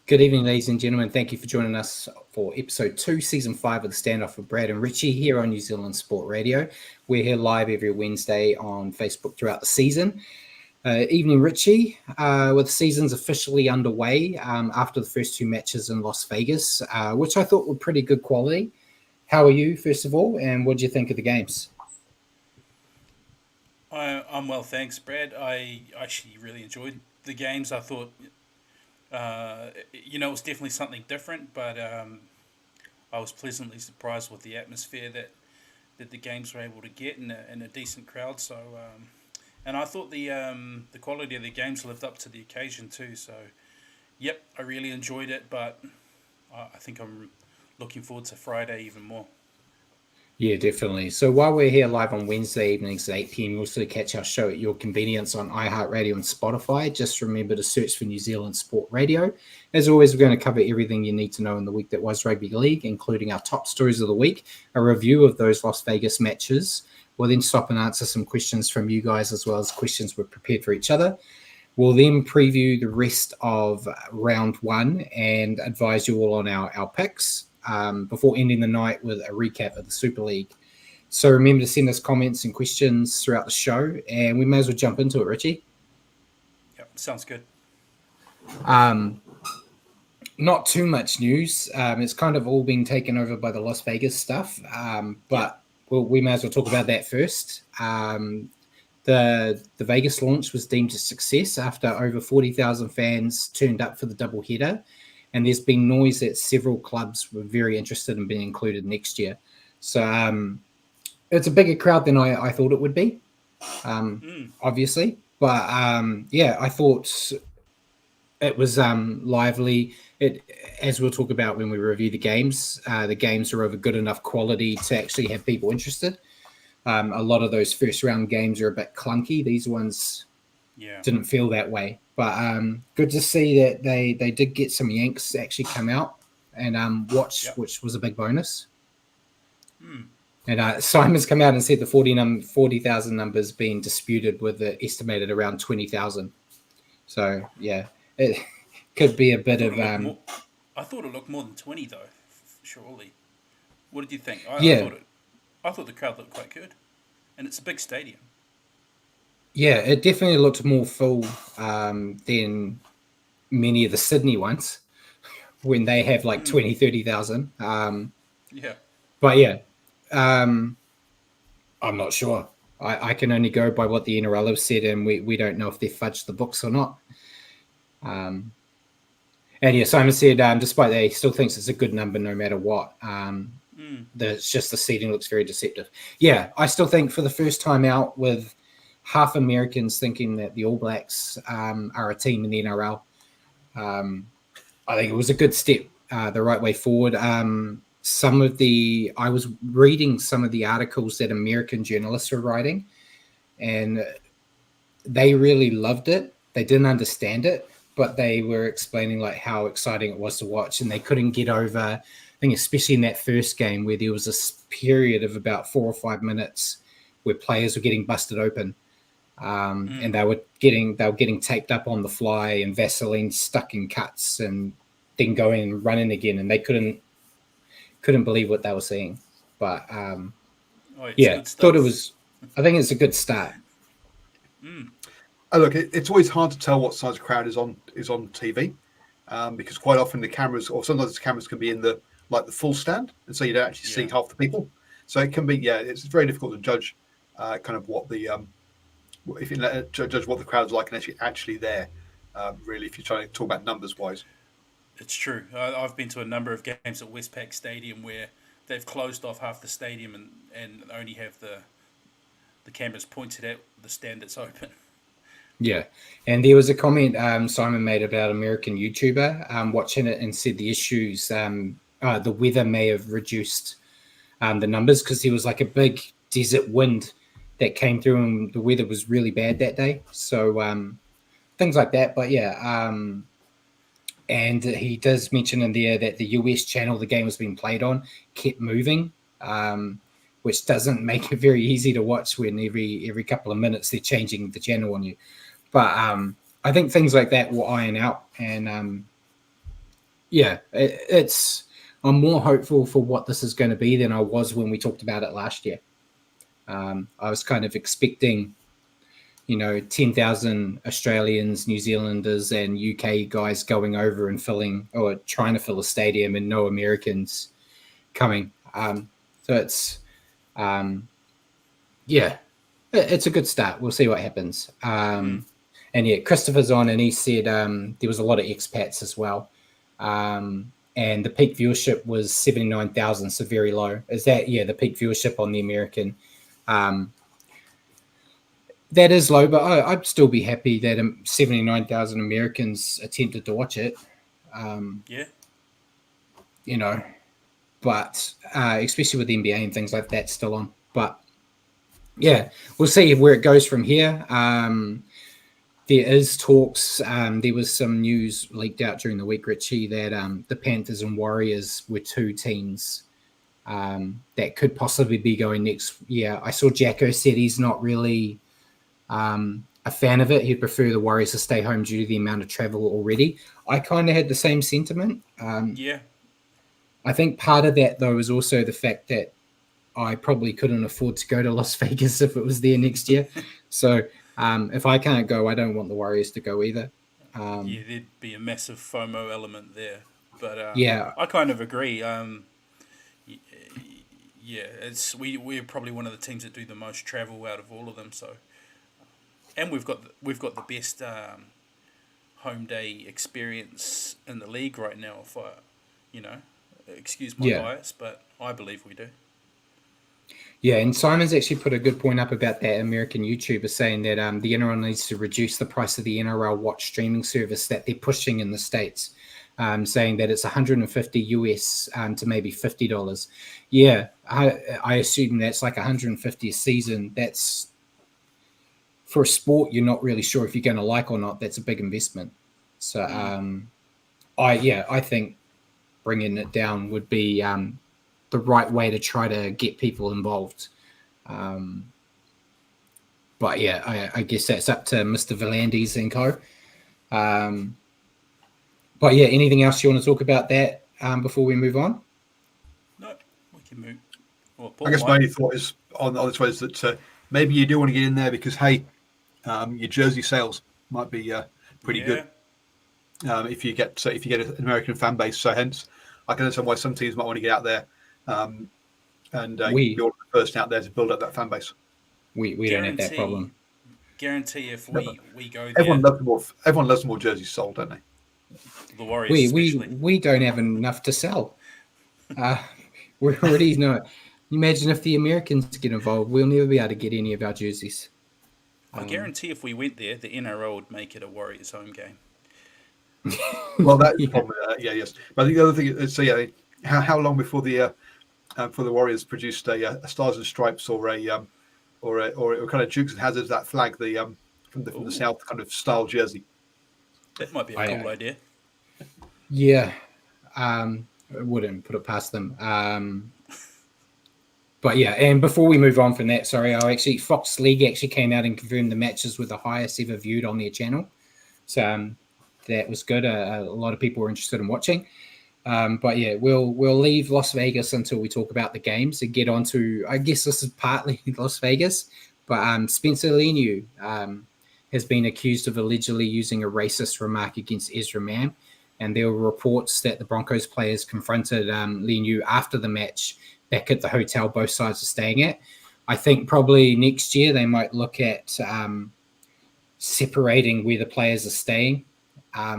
Good evening, ladies and gentlemen. Thank you for joining us for episode 2, season 5 of the Standoff with Brad and Richie here on New Zealand Sport Radio. We're here live every Wednesday on Facebook throughout the season. Evening, Richie. With the seasons officially underway after the first 2 matches in Las Vegas, which I thought were pretty good quality. How are you, first of all, and what do you think of the games? I'm well, thanks, Brad. I actually really enjoyed the games. I thought, it was definitely something different, but I was pleasantly surprised with the atmosphere that the games were able to get in a decent crowd. So, and I thought the quality of the games lived up to the occasion too. So, yep, I really enjoyed it, but I think I'm looking forward to Friday even more. Yeah, definitely. So while we're here live on Wednesday evenings at 8 p.m, you'll also catch our show at your convenience on iHeartRadio and Spotify. Just remember to search for New Zealand Sport Radio. As always, we're going to cover everything you need to know in the week that was rugby league, including our top stories of the week, a review of those Las Vegas matches. We'll then stop and answer some questions from you guys, as well as questions we've prepared for each other. We'll then preview the rest of round 1 and advise you all on our picks. Before ending the night with a recap of the Super League. So remember to send us comments and questions throughout the show, and we may as well jump into it, Richie. Yep, sounds good. Not too much news. It's kind of all been taken over by the Las Vegas stuff, but we may as well talk about that first. The Vegas launch was deemed a success after over 40,000 fans turned up for the doubleheader. And there's been noise that several clubs were very interested in being included next year. So it's a bigger crowd than I thought it would be, obviously. But, I thought it was lively. As we'll talk about when we review the games are of a good enough quality to actually have people interested. A lot of those first-round games are a bit clunky. These ones didn't feel that way. But good to see that they did get some Yanks actually come out and watch, which was a big bonus. And Simon's come out and said the 40,000 numbers being disputed with the estimated around 20,000. So, yeah, it could be a bit of... I thought it looked more than 20, though, surely. What did you think? I thought the crowd looked quite good. And it's a big stadium. Yeah, it definitely looked more full than many of the Sydney ones when they have like 20, 30,000. But yeah, I'm not sure. I can only go by what the NRL have said, and we don't know if they fudged the books or not. And yeah, Simon said, despite that, he still thinks it's a good number no matter what. It's just the seating looks very deceptive. Yeah, I still think for the first time out with half Americans thinking that the All Blacks are a team in the NRL. I think it was a good step, the right way forward. I was reading some of the articles that American journalists were writing, and they really loved it. They didn't understand it, but they were explaining like how exciting it was to watch, and they couldn't get over, I think especially in that first game where there was this period of about 4 or 5 minutes where players were getting busted open. And they were getting taped up on the fly and Vaseline stuck in cuts and then going and running again, and they couldn't believe what they were seeing. But thought it was. I think it's a good start. Look, it's always hard to tell what size crowd is on TV because quite often the cameras, or sometimes the cameras can be in the full stand, and so you don't actually see half the people. So it can be it's very difficult to judge kind of what the if you judge what the crowd's like and actually there, really, if you're trying to talk about numbers wise. It's true. I've been to a number of games at Westpac Stadium where they've closed off half the stadium and only have the cameras pointed at the stand that's open. Yeah, and there was a comment Simon made about American YouTuber watching it and said the issues, the weather may have reduced the numbers because there was like a big desert wind that came through and the weather was really bad that day. So things like that. But yeah, and he does mention in there that the US channel the game was being played on kept moving, which doesn't make it very easy to watch when every couple of minutes they're changing the channel on you. But I think things like that will iron out. And yeah, it's. I'm more hopeful for what this is going to be than I was when we talked about it last year. I was kind of expecting, 10,000 Australians, New Zealanders, and UK guys going over and filling or trying to fill a stadium, and no Americans coming. So it's, um, yeah, it's a good start. We'll see what happens. And yeah, Christopher's on, and he said there was a lot of expats as well. And the peak viewership was 79,000, so very low. Is that, the peak viewership on the American? That is low, but I'd still be happy that 79,000 Americans attempted to watch it. Yeah. You know, but especially with the NBA and things like that still on. But yeah, we'll see where it goes from here. There is talks. There was some news leaked out during the week, Richie, that the Panthers and Warriors were two teams that could possibly be going next year. I saw Jacko said he's not really a fan of it. He'd prefer the Warriors to stay home due to the amount of travel already. I kind of had the same sentiment. Yeah. I think part of that, though, is also the fact that I probably couldn't afford to go to Las Vegas if it was there next year. So if I can't go, I don't want the Warriors to go either. Yeah, there'd be a massive FOMO element there. But Yeah, I kind of agree. Yeah, we're probably one of the teams that do the most travel out of all of them. So, and we've got the best home day experience in the league right now. If I, you know, excuse my yeah. bias, but I believe we do. Yeah, and Simon's actually put a good point up about that American YouTuber saying that the NRL needs to reduce the price of the NRL Watch streaming service that they're pushing in the States, saying that it's 150 US to maybe $50. Yeah, I assume that's like 150 a season. That's for a sport you're not really sure if you're going to like or not. That's a big investment. So I think bringing it down would be the right way to try to get people involved. But yeah, I guess that's up to Mr. Volandis and co. But yeah, anything else you want to talk about that before we move on? No, we can move. Well, I Paul guess my might. only thought is on this way is that maybe you do want to get in there because hey, your jersey sales might be pretty Yeah. good if you get an American fan base. So hence, I can understand why some teams might want to get out there and be We one of the first out there to build up that fan base. we don't have that Guarantee. problem. Guarantee if Yeah, but we go everyone there, loves more. Everyone loves more jerseys sold, don't they? the Warriors We we especially. we don't have enough to sell. Uh, we're already not. Imagine if the Americans get involved, we'll never be able to get any of our jerseys. I guarantee if we went there, the NRL would make it a Warriors home game. Well, that is the Yeah. problem. Yeah, yes. But I think the other thing is, so yeah, how long before the Warriors produced a Stars and Stripes or kind of Dukes and Hazards that flag from the Ooh, South kind of style jersey. that might be a cool I idea. yeah, I wouldn't put it past them. But yeah, and before we move on from that, sorry, Fox League actually came out and confirmed the matches were the highest ever viewed on their channel. So that was good. A lot of people were interested in watching. But yeah, we'll leave Las Vegas until we talk about the games and get on to, I guess this is partly Las Vegas, but Spencer Leniu has been accused of allegedly using a racist remark against Ezra Mam. And there were reports that the Broncos players confronted Leniu after the match back at the hotel both sides are staying at. I think probably next year they might look at separating where the players are staying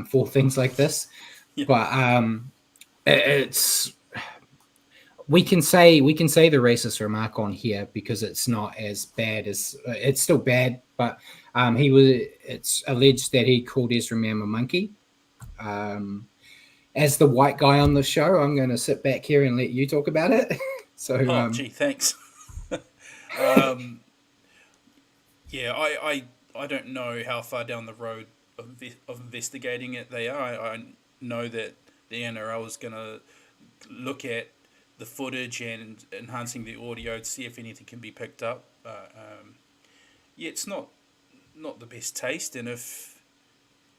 for things like this. Yeah. But it's we can say the racist remark on here because it's not as bad as it's still bad, but it's alleged that he called Ezra Mam a monkey. As the white guy on the show, I'm going to sit back here and let you talk about it. So Oh, gee, thanks. um, yeah, I don't know how far down the road of investigating it they are. I know that the NRL is going to look at the footage and enhancing the audio to see if anything can be picked up. Yeah, it's not the best taste, and if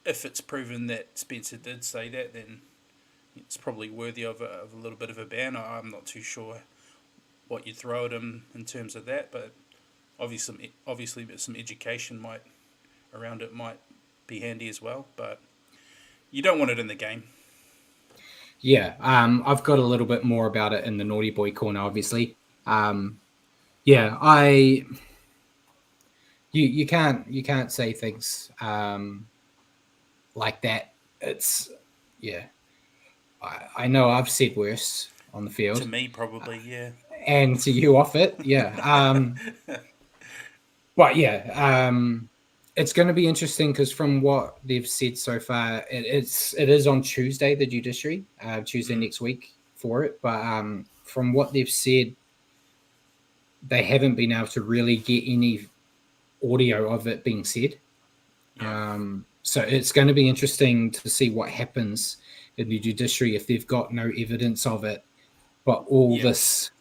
it's proven that Spencer did say that, then it's probably worthy of a little bit of a ban. I'm not too sure what you throw at him in terms of that, but obviously some education might around it might be handy as well. But you don't want it in the game. Yeah, I've got a little bit more about it in the naughty boy corner, obviously. Yeah, you can't say things like that. It's yeah. I know I've said worse on the field. To me, probably, yeah. And to you off it, yeah. But yeah, it's going to be interesting because from what they've said so far, it is on Tuesday, the judiciary, Tuesday next week for it. But from what they've said, they haven't been able to really get any audio of it being said. Yeah. So it's going to be interesting to see what happens in the judiciary if they've got no evidence of it, but all this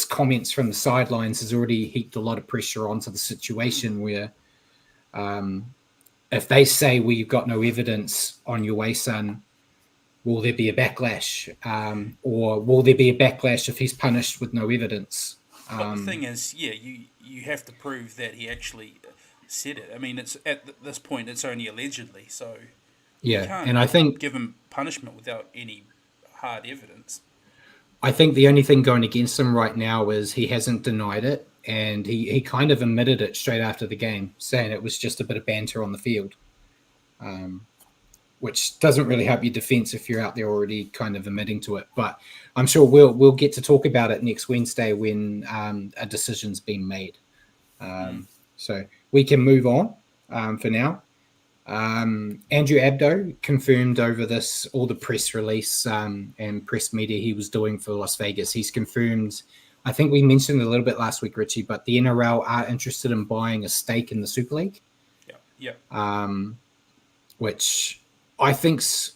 comments from the sidelines has already heaped a lot of pressure onto the situation where if they say, well, you've got no evidence on your way, son, will there be a backlash? Or will there be a backlash if he's punished with no evidence? But the thing is, yeah, you have to prove that he actually said it. I mean, it's at this point, it's only allegedly, so you can't and I think give him punishment without any hard evidence. I think the only thing going against him right now is he hasn't denied it, and he kind of admitted it straight after the game, saying it was just a bit of banter on the field, which doesn't really help your defense if you're out there already kind of admitting to it. But I'm sure we'll get to talk about it next Wednesday when a decision's been made. So we can move on for now. Andrew Abdo confirmed over all the press release and press media he was doing for Las Vegas. He's confirmed, I think we mentioned a little bit last week, Richie, but the NRL are interested in buying a stake in the Super League. Yeah. Which I think's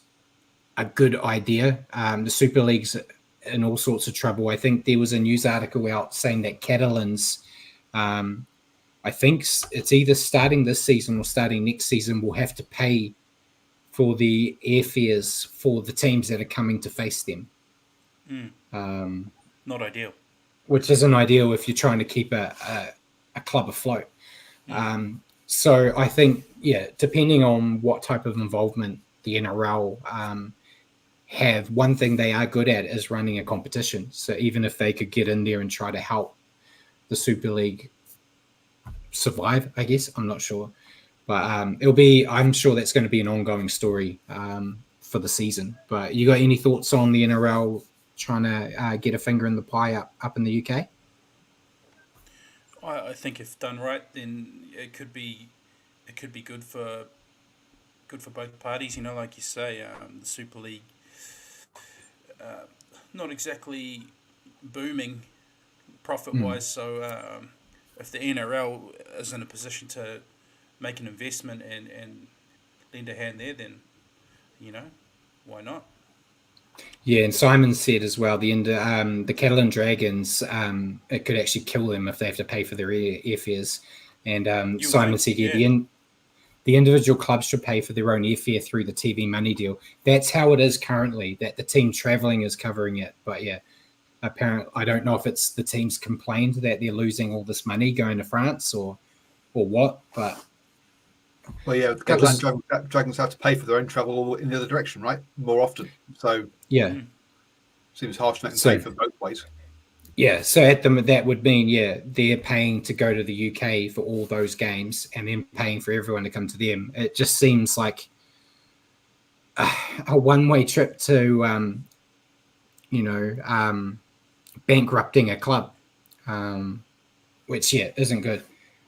a good idea. The Super League's in all sorts of trouble. I think there was a news article out saying that Catalans, I think it's either starting this season or starting next season, will have to pay for the airfares for the teams that are coming to face them. Not ideal. Which isn't ideal if you're trying to keep a club afloat. So I think, depending on what type of involvement the NRL have, one thing they are good at is running a competition. So even if they could get in there and try to help the Super League survive, I guess, I'm not sure. But I'm sure that's going to be an ongoing story for the season. But you got any thoughts on the NRL trying to get a finger in the pie up in the UK? I think if done right, then it could be good for both parties. You know, like you say, the Super League not exactly booming profit wise. So if the NRL is in a position to make an investment and lend a hand there, then why not? Yeah, and Simon said as well, the Catalan Dragons, it could actually kill them if they have to pay for their airfares. And Simon said, the individual clubs should pay for their own airfare through the TV money deal. That's how it is currently, that the team traveling is covering it. But yeah, apparently, I don't know if it's the teams complained that they're losing all this money going to France or what, but... Well, yeah, the Dragons have to pay for their own travel in the other direction, right? More often. So yeah, seems harsh not to pay for both ways. Yeah, so at them that would mean they're paying to go to the UK for all those games and then paying for everyone to come to them. It just seems like a one-way trip to bankrupting a club, which isn't good.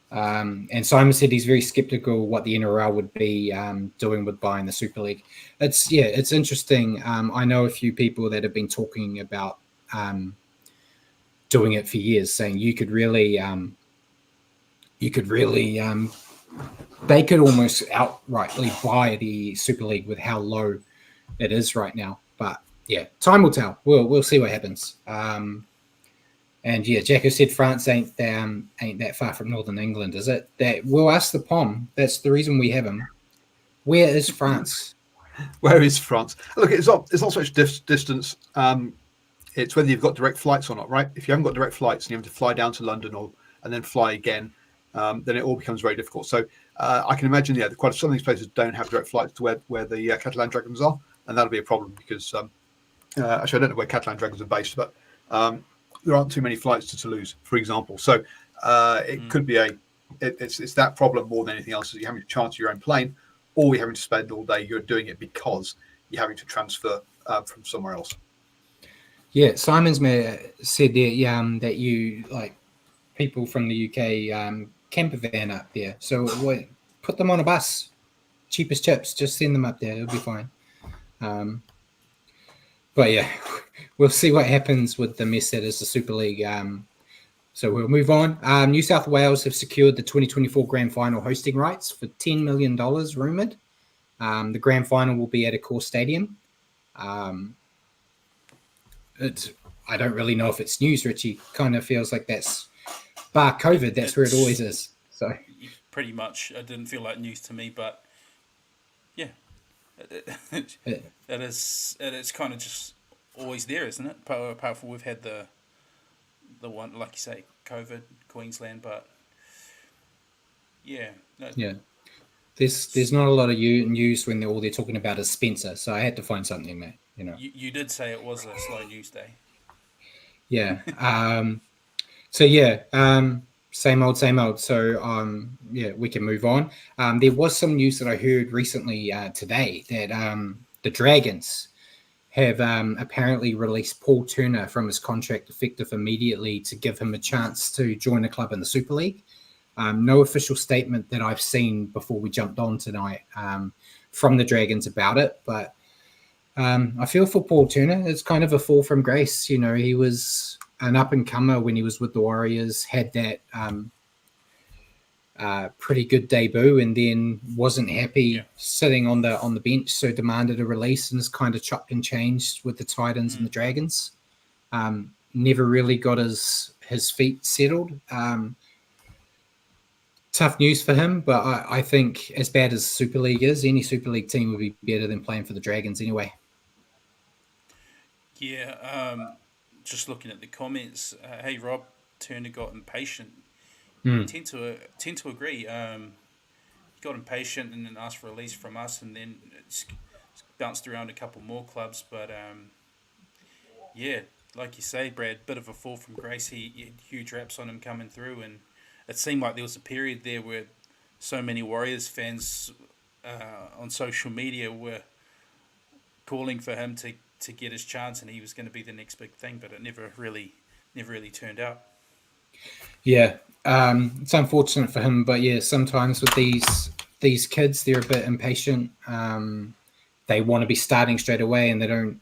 And Simon said he's very skeptical what the NRL would be doing with buying the Super League. It's interesting. I know a few people that have been talking about doing it for years, saying they could almost outrightly buy the Super League with how low it is right now. But time will tell. We'll see what happens. And Jacko said France ain't that far from Northern England, is it? That we'll ask the POM. That's the reason we have him. Where is France? Where is France? Look, it's not so much distance. It's whether you've got direct flights or not, right? If you haven't got direct flights and you have to fly down to London and then fly again, then it all becomes very difficult. So I can imagine, quite some of these places don't have direct flights to where the Catalan Dragons are, and that'll be a problem because actually I don't know where Catalan Dragons are based, but there aren't too many flights to Toulouse, for example. So it could be it's that problem more than anything else. Is you're having to charter your own plane, or you're having to spend all day. You're doing it because you're having to transfer from somewhere else. Yeah, Simon's said that you like people from the UK camper van up there. So put them on a bus, cheapest chips. Just send them up there. It'll be fine. But yeah, we'll see what happens with the mess that is the Super League. So we'll move on. New South Wales have secured the 2024 Grand Final hosting rights for $10 million, rumoured. The Grand Final will be at a core stadium. I don't really know if it's news, Richie. Kind of feels like that's, bar COVID, that's where it always is. So pretty much, it didn't feel like news to me, but yeah, it's kind of just always there, isn't it? Apart from we've had the one, like you say, COVID, Queensland, but yeah, yeah. There's not a lot of news when all they're talking about is Spencer, so I had to find something, mate. You did say it was a slow news day. Yeah. So yeah, same old. So yeah, we can move on. There was some news that I heard recently today that the Dragons have apparently released Paul Turner from his contract effective immediately to give him a chance to join a club in the Super League. No official statement that I've seen before we jumped on tonight from the Dragons about it, but I feel for Paul Turner. It's kind of a fall from grace. He was an up-and-comer when he was with the Warriors, had that pretty good debut, and then wasn't happy sitting on the bench, so demanded a release and has kind of chopped and changed with the Titans and the Dragons. Never really got his feet settled. Tough news for him, but I think as bad as Super League is, any Super League team would be better than playing for the Dragons anyway. Yeah, just looking at the comments, hey Rob, Turner got impatient. Tend to agree. He got impatient and then asked for a release from us, and then it's bounced around a couple more clubs. But yeah, like you say, Brad, bit of a fall from grace. He had huge raps on him coming through, and it seemed like there was a period there where so many Warriors fans on social media were calling for him to get his chance, and he was going to be the next big thing, but it never really turned out. Yeah, it's unfortunate for him, but yeah, sometimes with these kids, they're a bit impatient. They want to be starting straight away, and they don't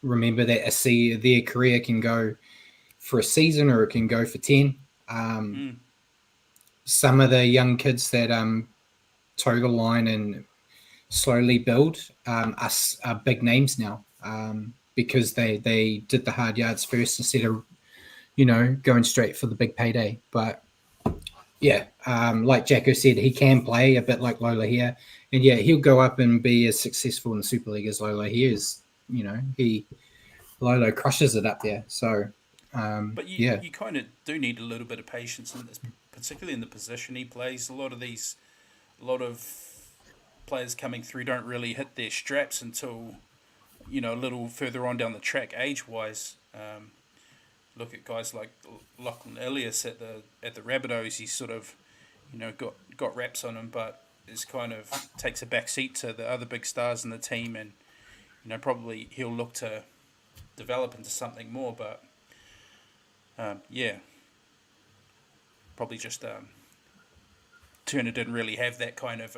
remember that their career can go for a season or it can go for 10. Some of the young kids that toe the line and slowly build are big names now because they did the hard yards first instead of going straight for the big payday. But yeah, like Jacko said, he can play a bit like Lola here, and yeah, he'll go up and be as successful in the Super League as Lola here is. Lolo crushes it up there. So but you kind of do need a little bit of patience in this, particularly in the position he plays. A lot of players coming through don't really hit their straps until a little further on down the track age wise. Look at guys like Lachlan Elias at the Rabbitohs. He's sort of got raps on him, but it's kind of takes a back seat to the other big stars in the team, and probably he'll look to develop into something more. But yeah, probably just Turner didn't really have that kind of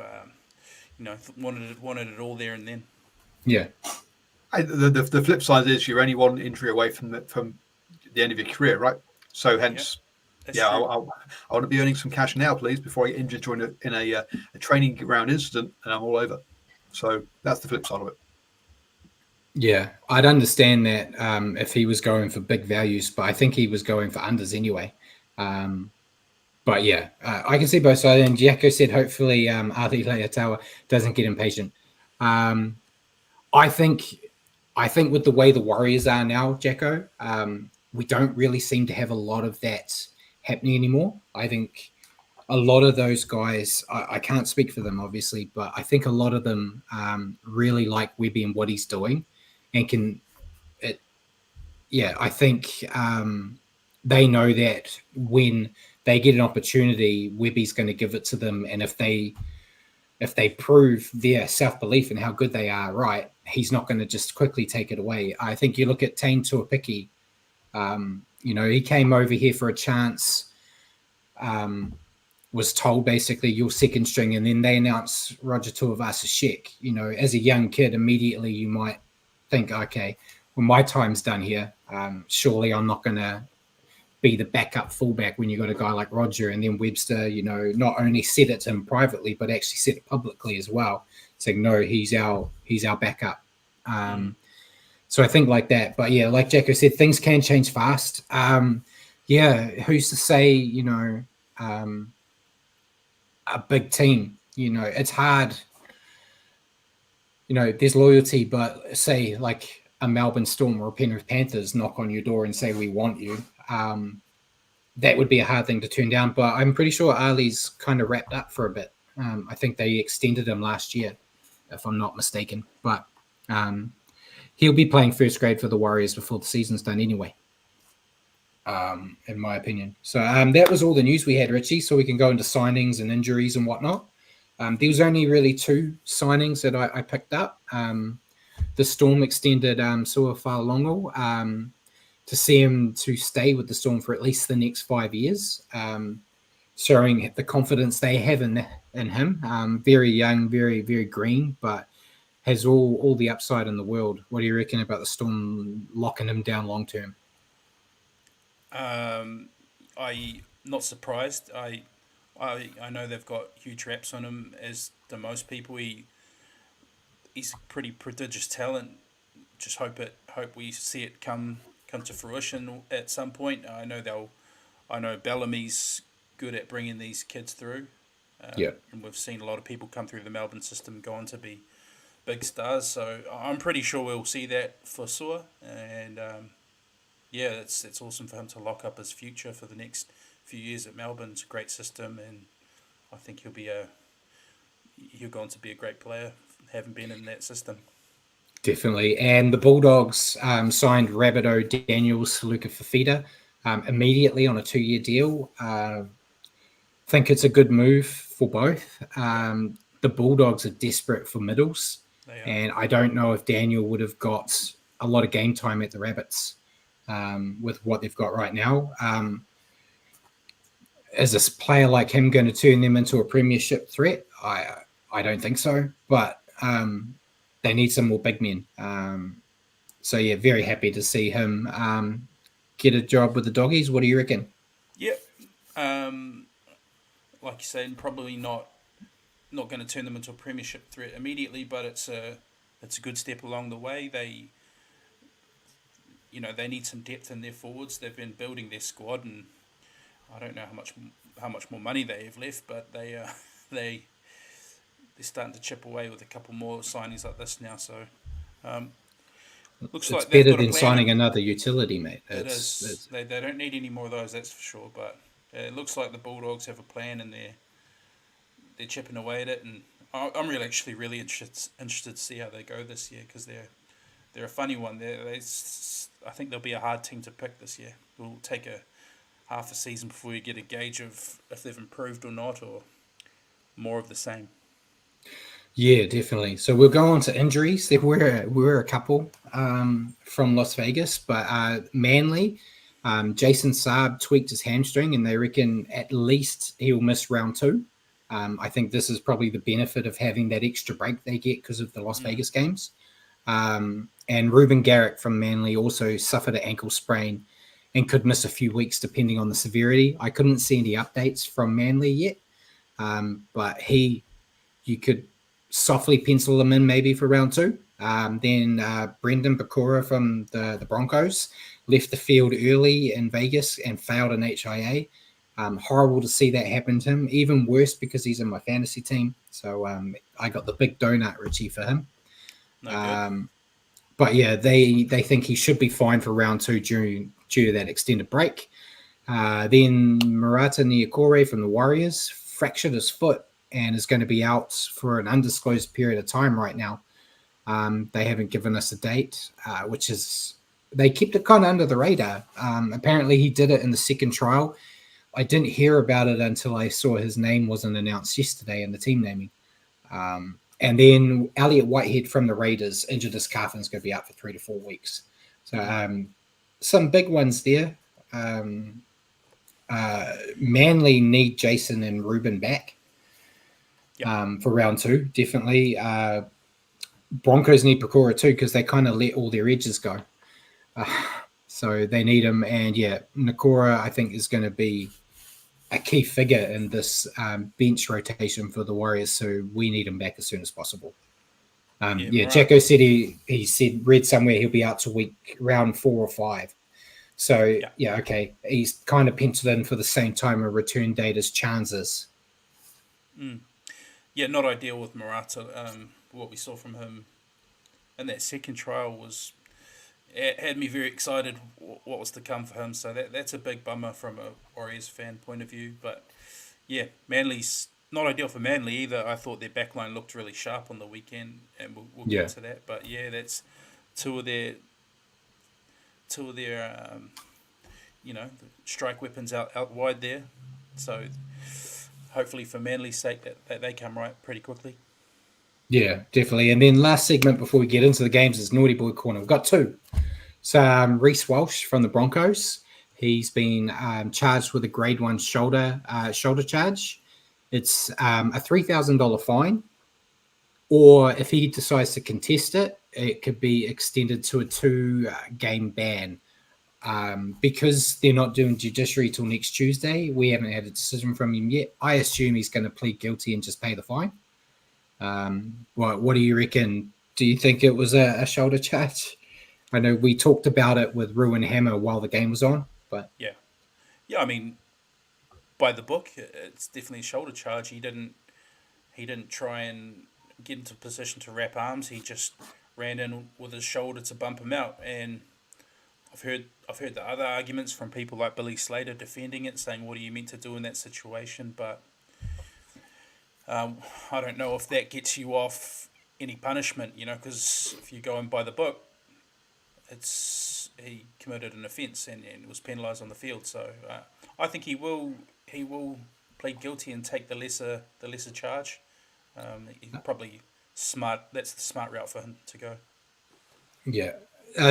wanted it all there and then. Yeah. The flip side is you're only one injury away from the end of your career, right? So hence, I want to be earning some cash now, please, before I get injured during a training ground incident and I'm all over. So that's the flip side of it. Yeah, I'd understand that if he was going for big values, but I think he was going for unders anyway. But yeah, I can see both sides. And Jacko said hopefully Ali Leatawa doesn't get impatient. I think with the way the Warriors are now, Jacko, we don't really seem to have a lot of that happening anymore. I think a lot of those guys, I can't speak for them, obviously, but I think a lot of them really like Webby and what he's doing and can it. Yeah, I think they know that when they get an opportunity, Webby's going to give it to them. And if they prove their self-belief and how good they are, right, he's not going to just quickly take it away. I think you look at Tane Tuapiki, he came over here for a chance, was told basically you're second string, and then they announced Roger Tuivasa-Sheck. As a young kid, immediately you might think, okay, well, my time's done here. Surely I'm not going to be the backup fullback when you got a guy like Roger. And then Webster, not only said it to him privately, but actually said it publicly as well, saying, no, he's our backup. So I think like that. But yeah, like Jacko said, things can change fast. Who's to say, a big team, it's hard. There's loyalty, but say like a Melbourne Storm or a Penrith Panthers knock on your door and say, we want you. That would be a hard thing to turn down, but I'm pretty sure Ali's kind of wrapped up for a bit. I think they extended him last year, if I'm not mistaken, but he'll be playing first grade for the Warriors before the season's done anyway, in my opinion. So that was all the news we had, Richie, so we can go into signings and injuries and whatnot. There was only really 2 signings that I picked up. The Storm extended Sua Fa'alongo to see him to stay with the Storm for at least the next 5 years, showing the confidence they have in him. Very young, very, very green, but has all the upside in the world. What do you reckon about the Storm locking him down long term? I'm not surprised. I know they've got huge reps on him, as do most people. He's a pretty prodigious talent. Just hope we see it come to fruition at some point. I know Bellamy's good at bringing these kids through. And we've seen a lot of people come through the Melbourne system go on to be big stars. So I'm pretty sure we'll see that for Sua. And it's awesome for him to lock up his future for the next few years at Melbourne. It's a great system, and I think he'll go on to be a great player, having been in that system. Definitely. And the Bulldogs signed Rabbitoh Daniels Saluka Fafita immediately on a 2-year deal. Think it's a good move for both. The Bulldogs are desperate for middles, and I don't know if Daniel would have got a lot of game time at the Rabbits with what they've got right now. Is a player like him going to turn them into a premiership threat? I don't think so, but they need some more big men. Very happy to see him get a job with the Doggies. What do you reckon? Yep. Like you said, probably not going to turn them into a premiership threat immediately, but it's a good step along the way. They need some depth in their forwards. They've been building their squad, and I don't know how much more money they have left, but they're starting to chip away with a couple more signings like this now. So looks it's like better than signing another utility, mate. It is. They don't need any more of those, that's for sure. But it looks like the Bulldogs have a plan, and they're chipping away at it. And I'm really interested to see how they go this year, because they're a funny one. I think they'll be a hard team to pick this year. It'll take half a season before you get a gauge of if they've improved or not, or more of the same. Yeah, definitely. So we'll go on to injuries. There were a couple from Las Vegas, but Manly, Jason Saab tweaked his hamstring, and they reckon at least he'll miss round 2. I think this is probably the benefit of having that extra break they get because of the Las Vegas games. And Ruben Garrick from Manly also suffered an ankle sprain and could miss a few weeks depending on the severity. I couldn't see any updates from Manly yet, but you could softly pencil them in maybe for round 2. Then Brendan Bakura from the Broncos left the field early in Vegas and failed an HIA. Horrible to see that happen to him. Even worse because he's in my fantasy team. So I got the big donut, Richie, for him. No good. But yeah, they think he should be fine for round 2 due to that extended break. Then Murata Niokore from the Warriors fractured his foot and is going to be out for an undisclosed period of time right now. They haven't given us a date, which is they kept it kind of under the radar. Apparently, he did it in the second trial. I didn't hear about it until I saw his name wasn't announced yesterday in the team naming. And then Elliot Whitehead from the Raiders injured his calf and is going to be out for 3 to 4 weeks. So some big ones there. Manly need Jason and Ruben back for round 2, definitely. Broncos need Pecora too because they kind of let all their edges go. So they need him. And yeah, Nakora, I think, is going to be a key figure in this bench rotation for the Warriors. So we need him back as soon as possible. Jacko said he read somewhere he'll be out to round 4 or 5. So okay, he's kind of penciled in for the same time a return date as Chances. Yeah, not ideal with Murata. What we saw from him in that second trial it had me very excited what was to come for him. So that's a big bummer from a Warriors fan point of view. But yeah, Manly's not ideal for Manly either. I thought their backline looked really sharp on the weekend, and we'll get to that. But yeah, that's two of their the strike weapons out wide there. So hopefully for Manly's sake that they come right pretty quickly. Yeah, definitely. And then last segment before we get into the games is Naughty Boy Corner. We've got 2. So Reece Walsh from the Broncos, he's been charged with a grade 1 shoulder charge. It's a $3,000 fine, or if he decides to contest it, it could be extended to a 2-game ban. Because they're not doing judiciary till next Tuesday, we haven't had a decision from him yet. I assume he's going to plead guilty and just pay the fine. What do you reckon? Do you think it was a shoulder charge? I know we talked about it with Ruin Hammer while the game was on, but yeah. I mean, by the book, it's definitely a shoulder charge. He didn't try and get into position to wrap arms. He just ran in with his shoulder to bump him out. And I've heard the other arguments from people like Billy Slater defending it, saying, "What are you meant to do in that situation?" But I don't know if that gets you off any punishment, because if you're going by the book, he committed an offence and was penalised on the field. So I think he will plead guilty and take the lesser charge. He's probably smart. That's the smart route for him to go. Yeah.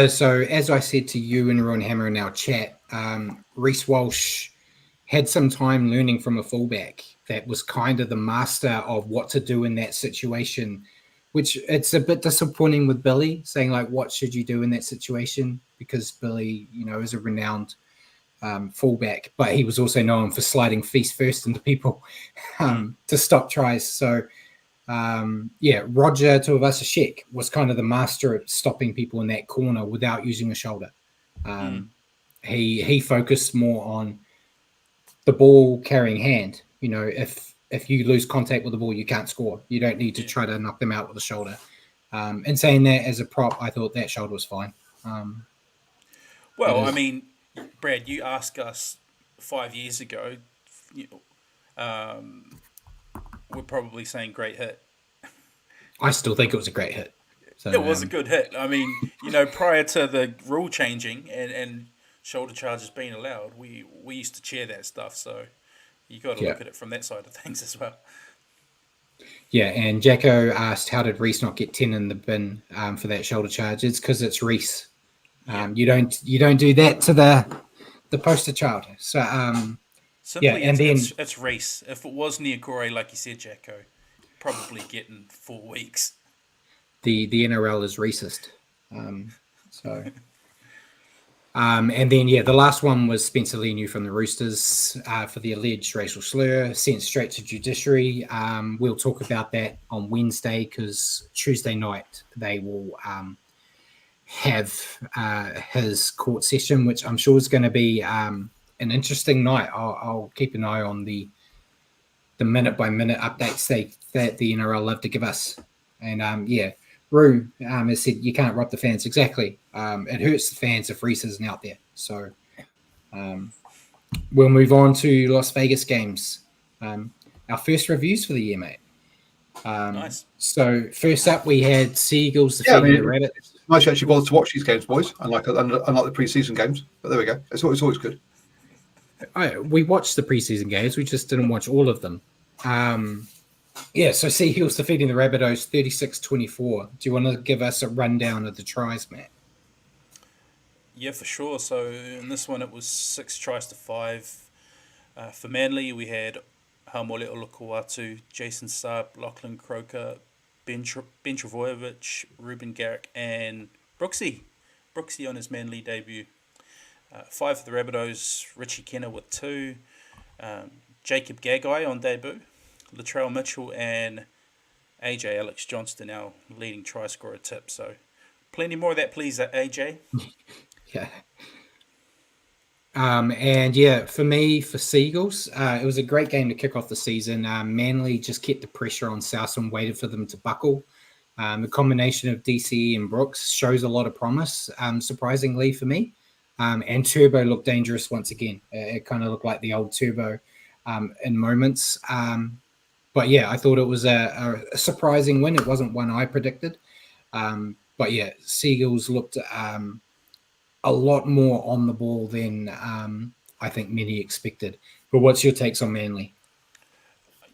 So as I said to you and Ruin Hammer in our chat, Reece Walsh had some time learning from a fullback that was kind of the master of what to do in that situation, which it's a bit disappointing with Billy saying like, what should you do in that situation? Because Billy, is a renowned fullback, but he was also known for sliding feast first into people to stop tries. So Roger Tuivasa-Sheck was kind of the master at stopping people in that corner without using a shoulder. He focused more on the ball carrying hand. If you lose contact with the ball, you can't score. You don't need to try to knock them out with a shoulder. And saying that as a prop, I thought that shoulder was fine. Well, I mean, Brad, you asked us 5 years ago, we're probably saying great hit. I still think it was a great hit. So, it was a good hit. I mean, prior to the rule changing and shoulder charges being allowed, we used to cheer that stuff. So you got to look at it from that side of things as well. Yeah, and Jacko asked, how did Reece not get 10 in the bin for that shoulder charge? It's because it's Reece. You don't do that to the poster child. So simply, it's Reece. If it was Niokore, like you said, Jacko, probably getting 4 weeks. The NRL is racist. And then, the last one was Spencer Leniu from the Roosters for the alleged racial slur, sent straight to judiciary. We'll talk about that on Wednesday because Tuesday night they will have his court session, which I'm sure is going to be an interesting night. I'll keep an eye on the minute by minute updates that the NRL love to give us. And Rue has said you can't rob the fans. Exactly. It hurts the fans if Reese isn't out there. So we'll move on to Las Vegas games. Our first reviews for the year, mate. Nice. So first up, we had Seagulls defeating the Rabbits. It's nice you actually bother to watch these games, boys, unlike the pre-season games. But there we go. It's always good. We watched the preseason games. We just didn't watch all of them. So Seagulls defeating the Rabbitohs 36-24. Do you want to give us a rundown of the tries, Matt? Yeah, for sure. So in this one, it was 6 tries to 5. For Manly, we had Haumole Olukuatu, Jason Saab, Lachlan Croker, Ben Travojevic, Ruben Garrick, and Brooksy. Brooksy on his Manly debut. 5 for the Rabbitohs, Richie Kenner with 2. Jacob Gagai on debut. Latrell Mitchell and AJ Alex Johnston, our leading try scorer tip. So plenty more of that, please, AJ. Yeah. For me, for Seagulls, it was a great game to kick off the season. Manly just kept the pressure on South and waited for them to buckle. The combination of DCE and Brooks shows a lot of promise, surprisingly for me. And Turbo looked dangerous once again. It kind of looked like the old Turbo in moments. I thought it was a surprising win. It wasn't one I predicted. Seagulls looked a lot more on the ball than I think many expected. But what's your takes on Manly?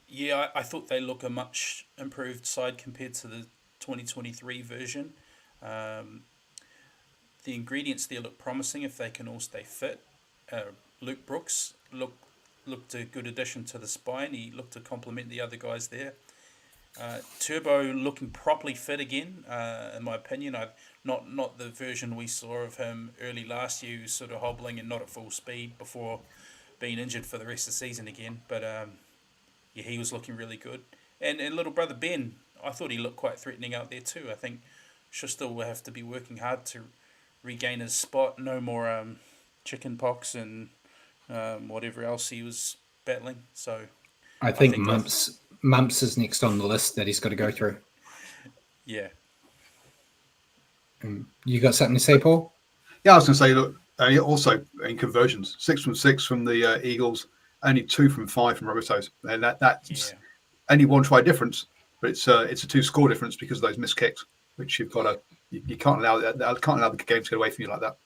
Yeah, I thought they look a much improved side compared to the 2023 version. The ingredients there look promising if they can all stay fit. Luke Brooks looked a good addition to the spine. He looked to complement the other guys there. Turbo looking properly fit again, in my opinion. Not the version we saw of him early last year, who was sort of hobbling and not at full speed before being injured for the rest of the season again. But he was looking really good. And little brother Ben, I thought he looked quite threatening out there too. I think Schuster will have to be working hard to regain his spot. No more chicken pox and whatever else he was battling. So I think Mumps is next on the list that he's got to go through. Yeah. You got something to say, Paul? Yeah, I was going to say, look, also in conversions, 6 from 6 from the Eagles, only 2 from 5 from Rabbitohs, and that's only 1 try difference, but it's a 2 score difference because of those missed kicks, which you can't allow the game to get away from you like that.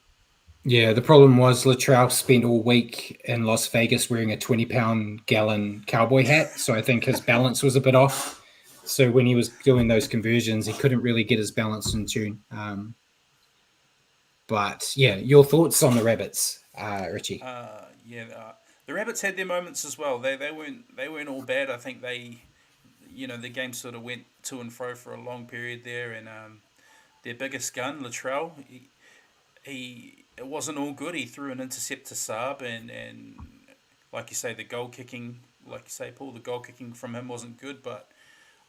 Yeah, the problem was Latrell spent all week in Las Vegas wearing a 20-pound gallon cowboy hat, so I think his balance was a bit off. So when he was doing those conversions, he couldn't really get his balance in tune. Your thoughts on the Rabbits, Richie? The Rabbits had their moments as well. They weren't all bad. I think the game sort of went to and fro for a long period there, and their biggest gun, Latrell, it wasn't all good. He threw an intercept to Saab, and like you say, the goal kicking, like you say, Paul, the goal kicking from him wasn't good, but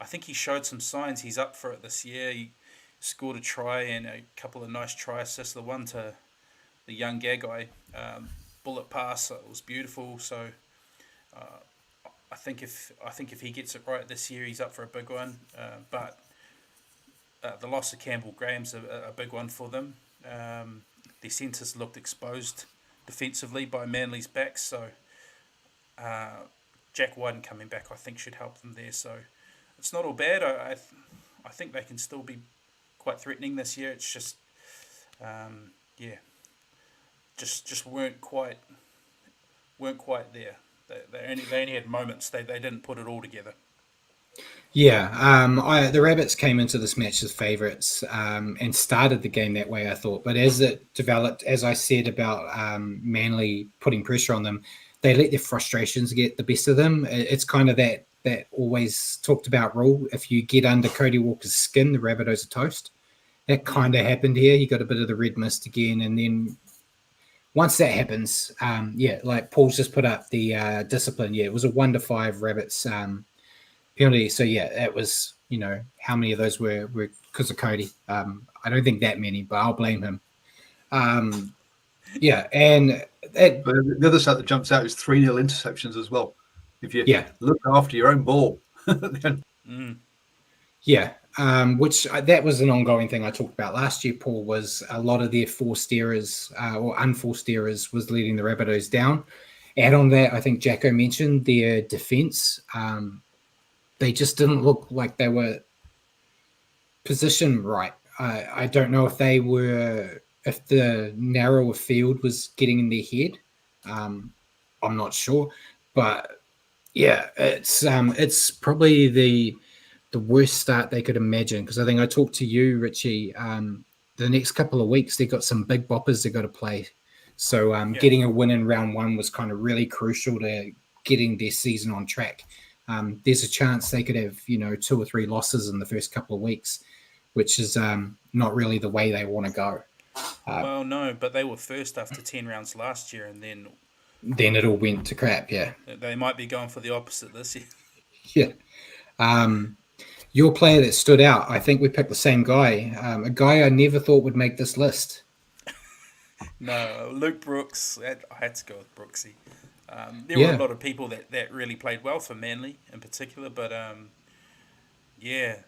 I think he showed some signs. He's up for it this year. He scored a try and a couple of nice try assists. The one to the young Gagai, bullet pass, it was beautiful. So I think if he gets it right this year, he's up for a big one. But the loss of Campbell Graham's a big one for them. Their centres looked exposed defensively by Manly's backs, so Jack Wyden coming back I think should help them there. So it's not all bad. I think they can still be quite threatening this year. It's just just weren't quite there. They only had moments. They didn't put it all together. Yeah, the Rabbits came into this match as favourites and started the game that way, I thought. But as it developed, as I said about Manly putting pressure on them, they let their frustrations get the best of them. It's kind of that always talked about rule. If you get under Cody Walker's skin, the Rabbitohs are toast. That kind of happened here. He got a bit of the red mist again. And then once that happens, like Paul's just put up the discipline. Yeah, it was a 1-5 Rabbits penalty. So it was, how many of those were because of Cody? I don't think that many, but I'll blame him. Yeah, and it, But the other side that jumps out is 3-0 interceptions as well. If you yeah, look after your own ball, then Mm, yeah, which that was an ongoing thing I talked about last year. Paul, was a lot of their forced errors or unforced errors was leading the Rabbitohs down. Add on that, I think Jacko mentioned their defense. They just didn't look like they were positioned right. I don't know if they were, if the narrower field was getting in their head. Um, I'm not sure, but yeah, it's probably the worst start they could imagine, because I think I talked to you, Richie. The next couple of weeks they got some big boppers they got to play, so yeah. getting a win in round one was kind of really crucial to getting their season on track. There's a chance they could have 2 or 3 losses in the first couple of weeks, which is not really the way they want to go. Uh, Well, no, but they were first after 10 rounds last year, and then then it all went to crap. Yeah, they might be going for the opposite this year. yeah. Um, Your player that stood out, I think we picked the same guy. A guy I never thought would make this list. No, Luke Brooks, I had to go with Brooksy. There were a Yeah, lot of people that really played well for Manly in particular, but yeah,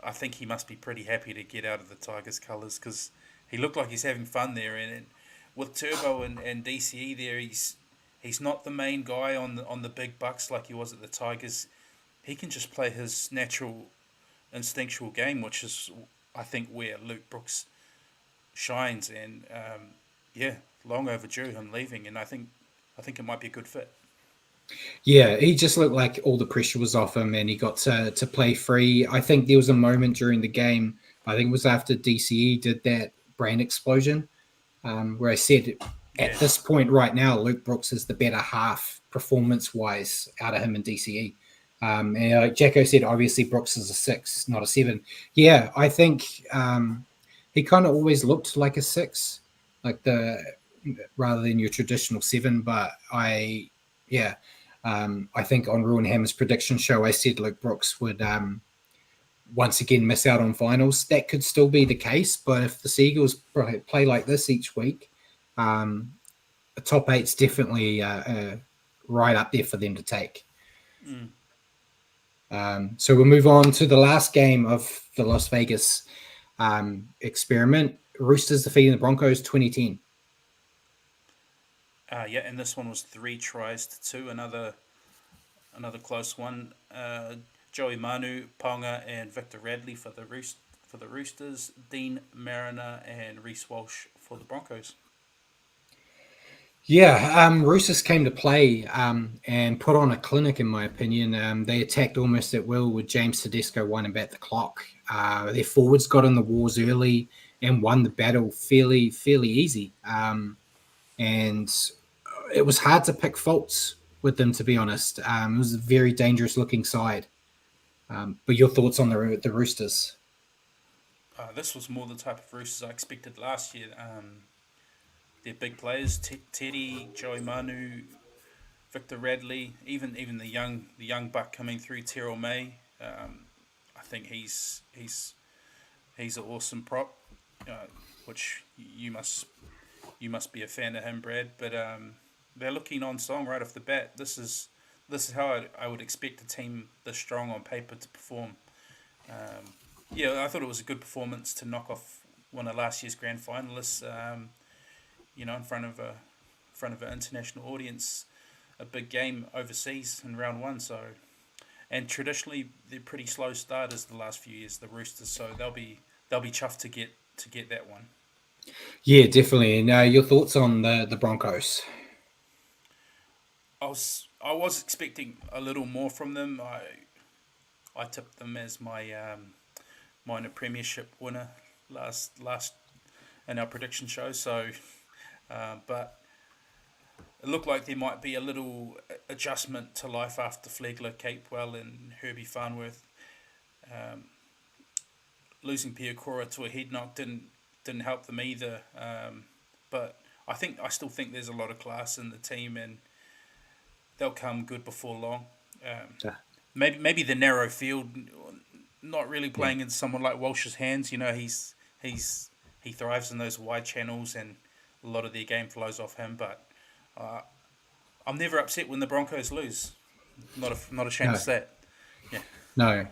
I think he must be pretty happy to get out of the Tigers' colours because he looked like he's having fun there. And with Turbo and DCE there, he's not the main guy on the big bucks like he was at the Tigers. He can just play his natural, instinctual game, which is, I think, where Luke Brooks shines. And yeah, long overdue him leaving, and I think it might be a good fit. yeah. He just looked like all the pressure was off him, and he got to play free. I think there was a moment during the game. I think it was after DCE did that brain explosion, where I said, at Yeah, this point right now, Luke Brooks is the better half performance wise out of him and DCE. And like Jacko said, obviously Brooks is a 6, not a 7. Yeah, I think he kind of always looked like a 6, like the rather than your traditional 7. But yeah, I think on Ruin Hammer's prediction show, I said Luke Brooks would once again miss out on finals. That could still be the case, but if the Seagulls play like this each week, um, the top eight's definitely right up there for them to take. mm. So we'll move on to the last game of the Las Vegas experiment. Roosters defeating the Broncos 2010. Yeah, and this one was 3 tries to 2. Another close one. Joey Manu, Ponga, and Victor Radley for the Roosters. Dean Mariner and Reece Walsh for the Broncos. Yeah, Roosters came to play and put on a clinic, in my opinion. They attacked almost at will with James Tedesco winding back the clock. Their forwards got in the wars early and won the battle fairly easy. And it was hard to pick faults with them, to be honest. It was a very dangerous looking side. But your thoughts on the Roosters? This was more the type of Roosters I expected last year. They're big players: Teddy, Joey Manu, Victor Radley, even the young buck coming through, Terrell May. I think he's an awesome prop, uh, which you must be a fan of him, Brad. But they're looking on song right off the bat. This is how I would expect a team this strong on paper to perform. Yeah, I thought it was a good performance to knock off one of last year's grand finalists. In front of an international audience, a big game overseas in round one. So, and traditionally they're pretty slow starters the last few years, the Roosters. So they'll be chuffed to get that one. Yeah, definitely. And your thoughts on the Broncos? I was expecting a little more from them. I tipped them as my minor premiership winner last in our prediction show. So, but it looked like there might be a little adjustment to life after Flegler, Capewell, and Herbie Farnworth. Um, Losing Piakora to a head knock didn't help them either. But I still think there's a lot of class in the team, and they'll come good before long. Um, Yeah. maybe the narrow field, not really Yeah. playing in someone like Walsh's hands. He thrives in those wide channels, and a lot of their game flows off him. But uh, I'm never upset when the Broncos lose. Not ashamed to No, say it. Yeah, no.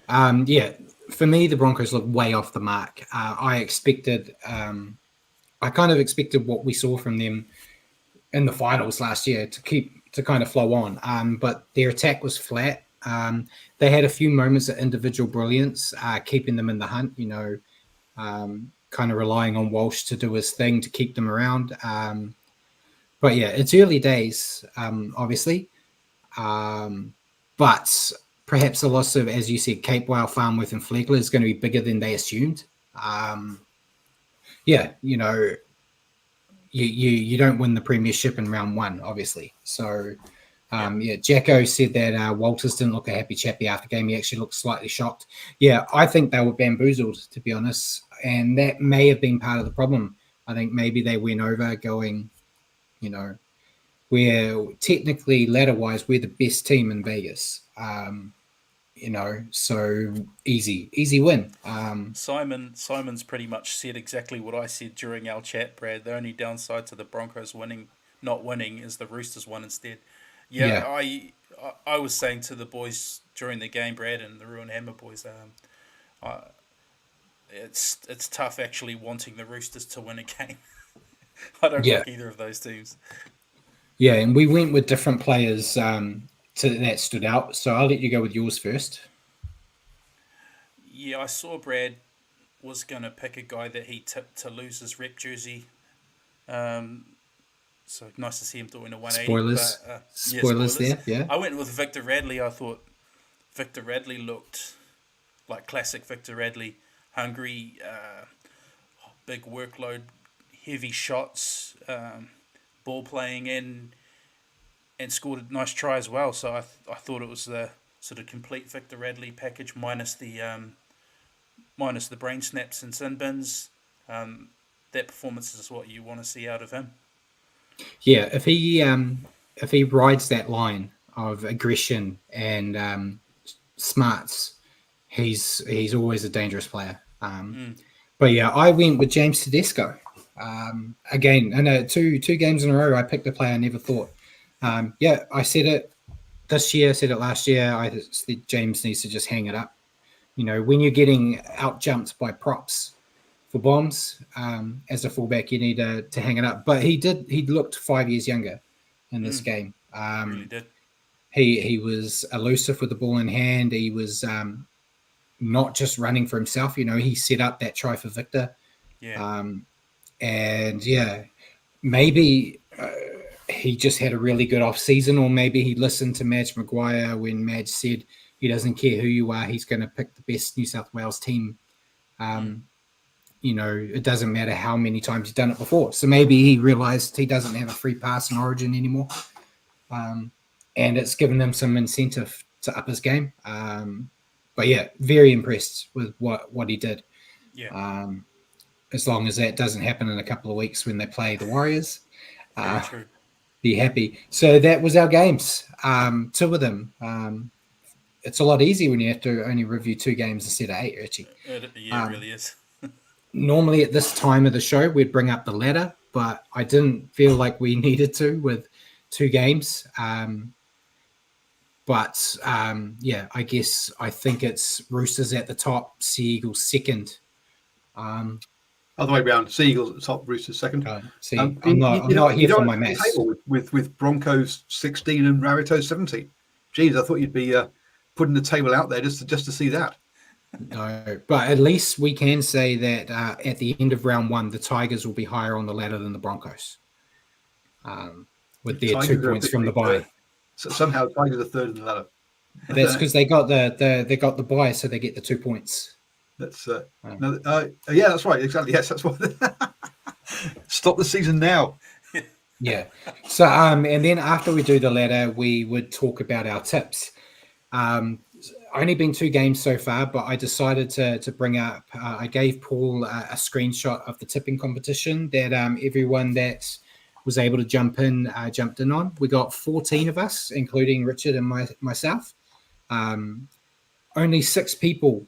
Yeah, for me, the Broncos look way off the mark. I kind of expected what we saw from them in the finals last year to kind of flow on. But their attack was flat. They had a few moments of individual brilliance, keeping them in the hunt. Kind of relying on Walsh to do his thing to keep them around. But yeah, it's early days, obviously. But perhaps the loss of, as you said, Cape Whale, Farnworth, and Flegler is going to be bigger than they assumed. Yeah, you don't win the premiership in round one, obviously. So, Jacko said that Walters didn't look a happy chappy after game. He actually looked slightly shocked. Yeah, I think they were bamboozled, to be honest. And that may have been part of the problem. I think maybe they went over going, we're technically ladder-wise, we're the best team in Vegas. So easy win. Simon's pretty much said exactly what I said during our chat, Brad. The only downside to the Broncos not winning, is the Roosters won instead. Yeah. I was saying to the boys during the game, Brad, and the Ruin Hammer boys, it's tough actually wanting the Roosters to win a game. I don't like either of those teams. Yeah, and we went with different players that stood out. So I'll let you go with yours first. Yeah, I saw Brad was going to pick a guy that he tipped to lose his rep jersey. So nice to see him doing a 180. Spoilers. But, spoilers there, yeah. I went with Victor Radley. I thought Victor Radley looked like classic Victor Radley. Hungry, big workload, heavy shots, ball playing in, and scored a nice try as well. So I thought it was the sort of complete Victor Radley package minus the brain snaps and sin bins. That performance is what you want to see out of him. Yeah, if he rides that line of aggression and smarts, he's always a dangerous player. But yeah, I went with James Tedesco. Again, I know two games in a row I picked a player I never thought. I said it this year, I said it last year. I said James needs to just hang it up. When you're getting out jumped by props for bombs, as a fullback, you need to hang it up. But he looked 5 years younger in this game. Really did. He was elusive with the ball in hand. He was not just running for himself. He set up that try for Victor. Yeah. Maybe he just had a really good off season, or maybe he listened to Madge Maguire when Madge said he doesn't care who you are, he's going to pick the best New South Wales team. It doesn't matter how many times he's done it before. So maybe he realized he doesn't have a free pass in Origin anymore. And it's given him some incentive to up his game. But yeah, very impressed with what he did. Yeah. As long as that doesn't happen in a couple of weeks when they play the Warriors. Very true. Be happy. So that was our games. Two of them. It's a lot easier when you have to only review 2 games instead of 8, Richie. It really is. Normally at this time of the show, we'd bring up the ladder, but I didn't feel like we needed to with 2 games. I guess I think it's Roosters at the top, Sea Eagles second. Other way around, Sea Eagles at the top, Roosters second. I'm not here for my maths. With Broncos 16 and Rabbitohs 17. Geez, I thought you'd be putting the table out there just to see that. No, but at least we can say that at the end of round 1, the Tigers will be higher on the ladder than the Broncos, with their Tigers 2 points from the bye. So somehow Tigers are third in the ladder. That's because they got the bye, so they get the 2 points. That's that's right, exactly. Yes, that's what. Stop the season now. Yeah. So and then after we do the ladder, we would talk about our tips. Only been 2 games so far, but I decided to bring up. I gave Paul a screenshot of the tipping competition that everyone that was able to jump in on. We got 14 of us, including Richard and myself. Only 6 people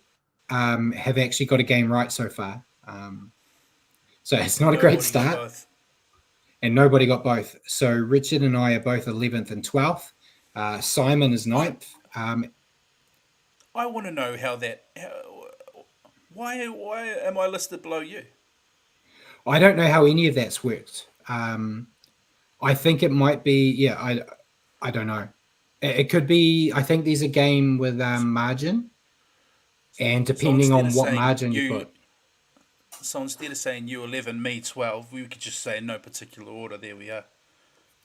have actually got a game right so far. So it's not a great start. and nobody got both. So Richard and I are both 11th and 12th. Simon is 9th. I want to know why am I listed below you? I don't know how any of that's worked. I think it might be, yeah, I don't know. It could be, I think there's a game with margin, and So depending instead on of what saying margin you put. so instead of saying you 11, me 12, we could just say in no particular order. There we are.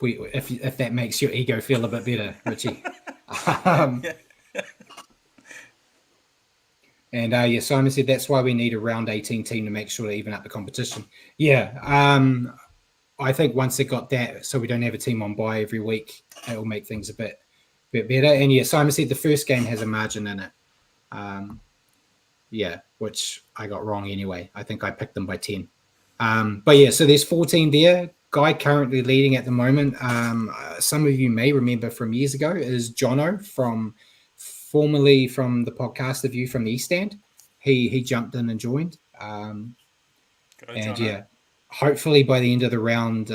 If that makes your ego feel a bit better, Richie. um, and yeah, Simon said that's why we need a round 18 team to make sure to even up the competition. Yeah, I think once it got that, so we don't have a team on bye every week, it will make things a bit better. And yeah, Simon said the first game has a margin in it. Yeah, which I got wrong anyway. I think I picked them by 10. But yeah, so there's 14 there. Guy currently leading at the moment. Some of you may remember from years ago is Jono formerly from the podcast of you from the East End. He jumped in and joined. And Jono. yeah, hopefully by the end of the round,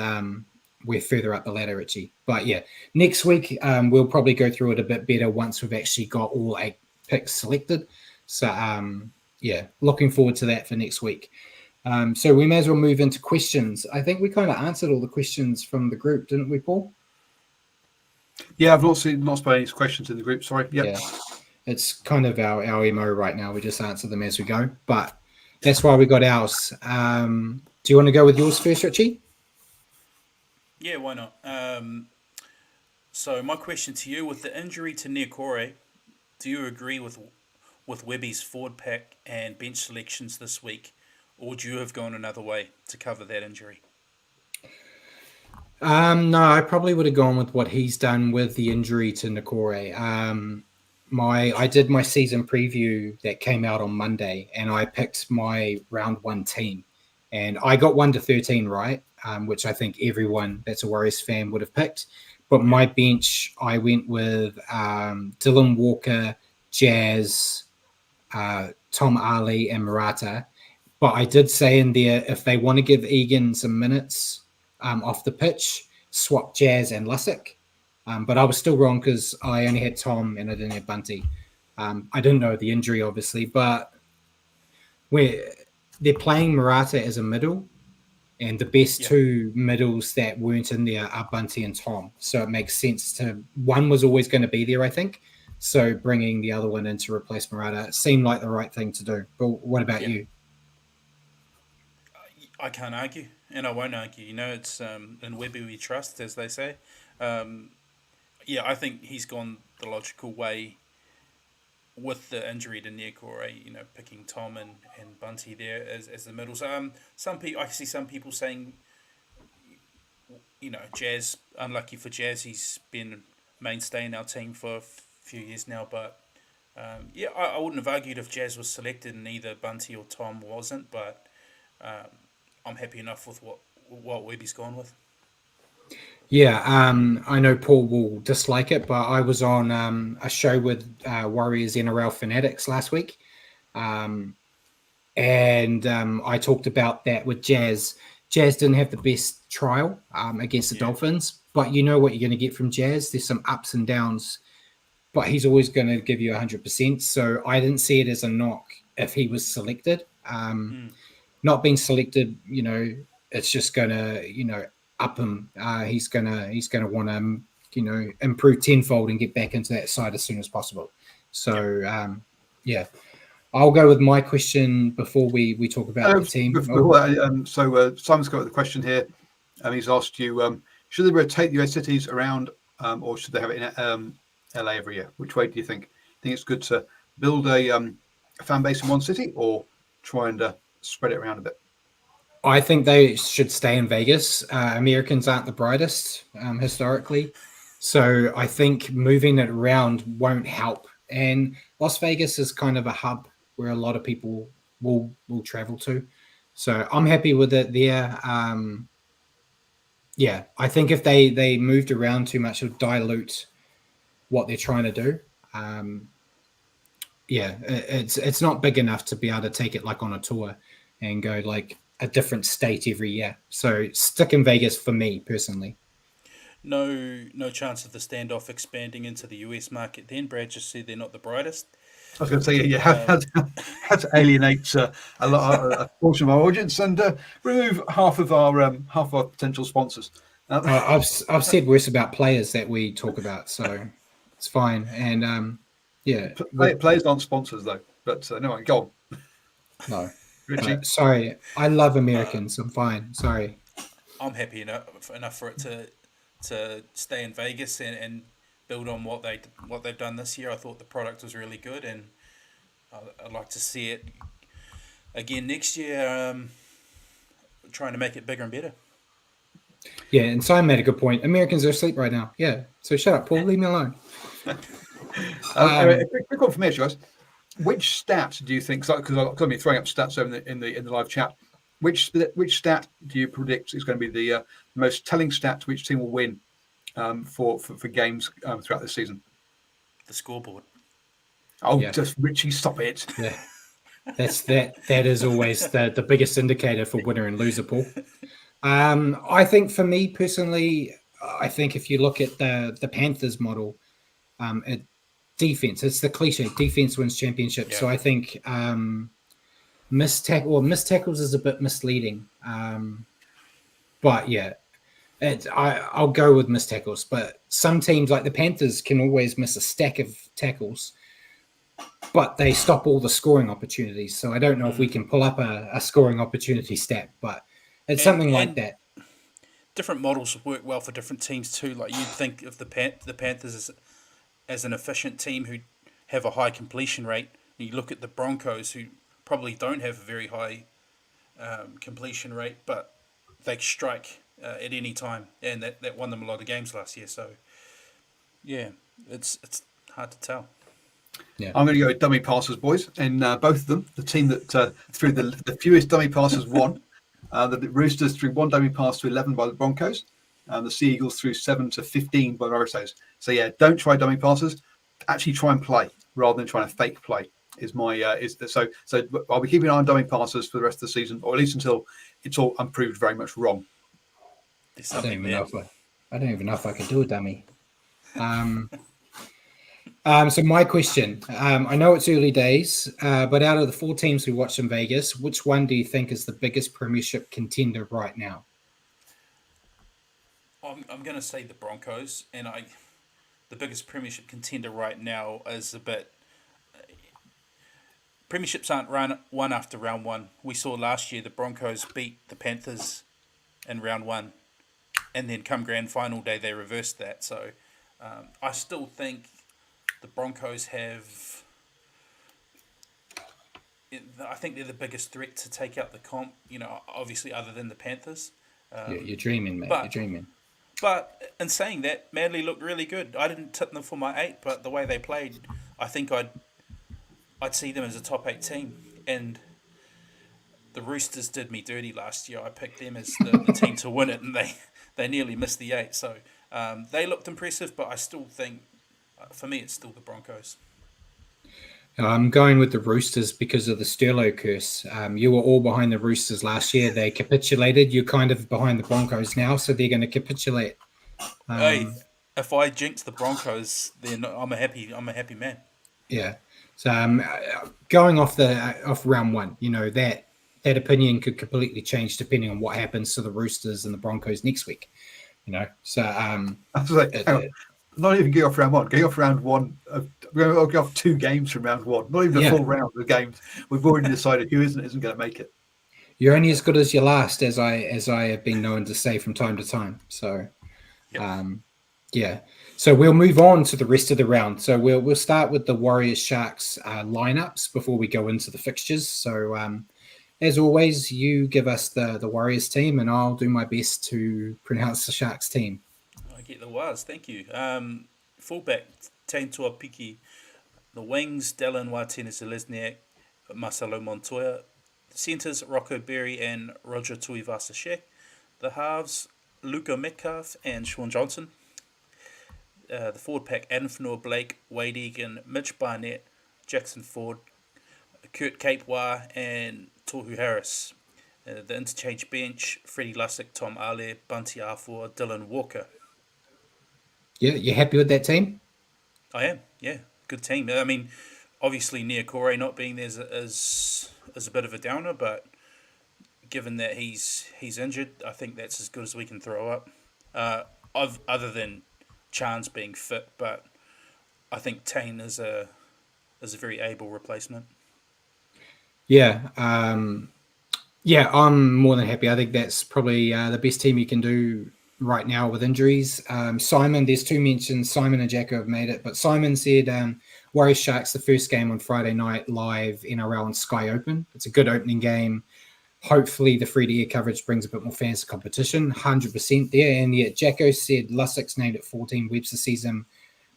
we're further up the ladder, Richie. But yeah, next week we'll probably go through it a bit better once we've actually got all 8 picks selected. So yeah, looking forward to that for next week. So we may as well move into questions. I think we kind of answered all the questions from the group, didn't we, Paul? Yeah, I've not spotted any questions in the group. Sorry. Yep. Yeah, it's kind of our MO right now. We just answer them as we go, but that's why we got ours. Do you want to go with yours first, Richie? Yeah, why not? So my question to you: with the injury to Niokore, do you agree with Webby's forward pack and bench selections this week, or would you have gone another way to cover that injury? No, I probably would have gone with what he's done with the injury to Niokore. I did my season preview that came out on Monday, and I picked my round 1 team, and I got 1 to 13 right, which I think everyone that's a Warriors fan would have picked. But my bench, I went with Dylan Walker, Jazz, Tom Ali, and Murata. But I did say in there, if they want to give Egan some minutes off the pitch, swap Jazz and Lussick. But I was still wrong because I only had Tom and I didn't have Bunty. I didn't know the injury, obviously, but they're playing Murata as a middle, and the best 2 middles that weren't in there are Bunty and Tom. So it makes sense to one was always going to be there, I think. So bringing the other one in to replace Murata seemed like the right thing to do. But what about you? I can't argue, and I won't argue. You know, it's in Webby we trust, as they say. Yeah, I think he's gone the logical way with the injury to Niokore, you know, picking Tom and Bunty there as the middles. Some people, I see some people saying, you know, Jazz, unlucky for Jazz, he's been mainstay in our team for a few years now, but yeah, I wouldn't have argued if Jazz was selected and either Bunty or Tom wasn't, but I'm happy enough with what Webby's gone with. Yeah, I know Paul will dislike it, but I was on a show with Warriors NRL Fanatics last week, and I talked about that with Jazz. Jazz didn't have the best trial against the Dolphins, but you know what you're going to get from Jazz. There's some ups and downs, but he's always going to give you 100%. So I didn't see it as a knock if he was selected. Not being selected, you know, it's just going to, you know, up him. He's gonna want to, you know, improve tenfold and get back into that side as soon as possible. So yeah, I'll go with my question before we talk about the team. So Simon's got the question here. He's asked you: should they rotate the US cities around, or should they have it in LA every year? Which way do you think? Think it's good to build a fan base in one city, or try and spread it around a bit? I think they should stay in Vegas. Americans aren't the brightest historically. So I think moving it around won't help. And Las Vegas is kind of a hub where a lot of people will travel to. So I'm happy with it there. Yeah, I think if they moved around too much, it would dilute what they're trying to do. Yeah, it's not big enough to be able to take it like on a tour and go like a different state every year. So stick in Vegas for me personally. No chance of the standoff expanding into the US market. Then Brad just said they're not the brightest. I was going to say, yeah, Um, how to alienate a portion of our audience and remove half of our potential sponsors. I've said worse about players that we talk about, so it's fine. And yeah, Players aren't sponsors though. But anyway, go on, no, Richie. but sorry, I love uh, Americans. I'm fine. Sorry. I'm happy enough for it to stay in Vegas and build on what they've done this year. I thought the product was really good, and I'd like to see it again next year. Trying to make it bigger and better. Yeah, and Simon made a good point. Americans are asleep right now. Yeah, so shut up, Paul. Leave me alone. Anyway, a quick one from me, guys. Which stat do you think? Because I've been throwing up stats over in the live chat. Which stat do you predict is going to be the most telling stat to which team will win for games throughout this season? The scoreboard. Oh, Yeah. just Richie, stop it! Yeah, that is always the biggest indicator for winner and loser, Paul. I think for me personally, I think if you look at the Panthers model, defense, it's the cliche, defense wins championships. Yeah. So I think missed tackles is a bit misleading. But yeah, I'll go with missed tackles. But some teams like the Panthers can always miss a stack of tackles, but they stop all the scoring opportunities. So I don't know if we can pull up a scoring opportunity stat, but it's something like that. Different models work well for different teams too. Like you'd think of the Panthers as an efficient team who have a high completion rate. And you look at the Broncos, who probably don't have a very high completion rate, but they strike at any time, and that won them a lot of games last year. So yeah, it's hard to tell. Yeah. I'm going to go with dummy passes, boys, and both of them. The team that threw the fewest dummy passes won. The Roosters threw one dummy pass to 11 by the Broncos, and the Sea Eagles threw 7 to 15 by the Roosters. So yeah, don't try dummy passes. Actually, try and play rather than trying to fake play. Is my so I'll be keeping an eye on dummy passes for the rest of the season, or at least until it's all proved very much wrong. I don't even know if I could do a dummy. So my question, I know it's early days, but out of the 4 teams we watched in Vegas, which one do you think is the biggest premiership contender right now? I'm going to say the Broncos, and the biggest premiership contender right now is a bit. Premierships aren't won after round one. We saw last year the Broncos beat the Panthers in round one, and then come grand final day they reversed that. So I still think the Broncos have. I think they're the biggest threat to take out the comp. Obviously other than the Panthers. You're dreaming, mate. You're dreaming. But in saying that, Manly looked really good. I didn't tip them for my 8, but the way they played, I think I'd see them as a top 8 team. And the Roosters did me dirty last year. I picked them as the team to win it, and they nearly missed the 8. So they looked impressive, but I still think, for me, it's still the Broncos. I'm going with the Roosters because of the Sterlo curse. You were all behind the Roosters last year. They capitulated. You're kind of behind the Broncos now, so they're going to capitulate. Hey, if I jinx the Broncos, then I'm a happy man. Yeah. So going off round one, that opinion could completely change depending on what happens to the Roosters and the Broncos next week. So I was like, not even go off round one. Go off round one. We're going to go off 2 games from round one. Not even a full round of games. We've already decided who isn't going to make it. You're only as good as your last, as I have been known to say from time to time. So, yeah. So we'll move on to the rest of the round. So we'll start with the Warriors Sharks lineups before we go into the fixtures. So as always, you give us the Warriors team, and I'll do my best to pronounce the Sharks team. I get the Waz, thank you. Fullback, Tain Tuapiki. The wings, Dallin Watene-Zelezniak, Marcelo Montoya. The centres, Rocco Berry and Roger Tuivasa-Sheck. The halves, Luka Metcalf and Sean Johnson. The forward pack, Adam Fanua-Blake, Wade Egan, Mitch Barnett, Jackson Ford, Kurt Capewar and Tohu Harris. The interchange bench: Freddie Lussick, Tom Ale, Bunty Afoa, Dylan Walker. Yeah, you happy with that team? I am, yeah, good team. I mean, obviously Niokore not being there is a bit of a downer, but given that he's injured, I think that's as good as we can throw up. Uh, other than Chance being fit, but I think Tane is a very able replacement. Yeah, yeah, I'm more than happy. I think that's probably the best team you can do right now with injuries. Simon, there's two mentions. Simon and Jacko have made it, but Simon said Warriors Sharks, the first game on Friday night live NRL on Sky Open. It's a good opening game. Hopefully the free-to-air coverage brings a bit more fans to competition. 100% there. And yeah, Jacko said Lussick's named at 14. Webster sees him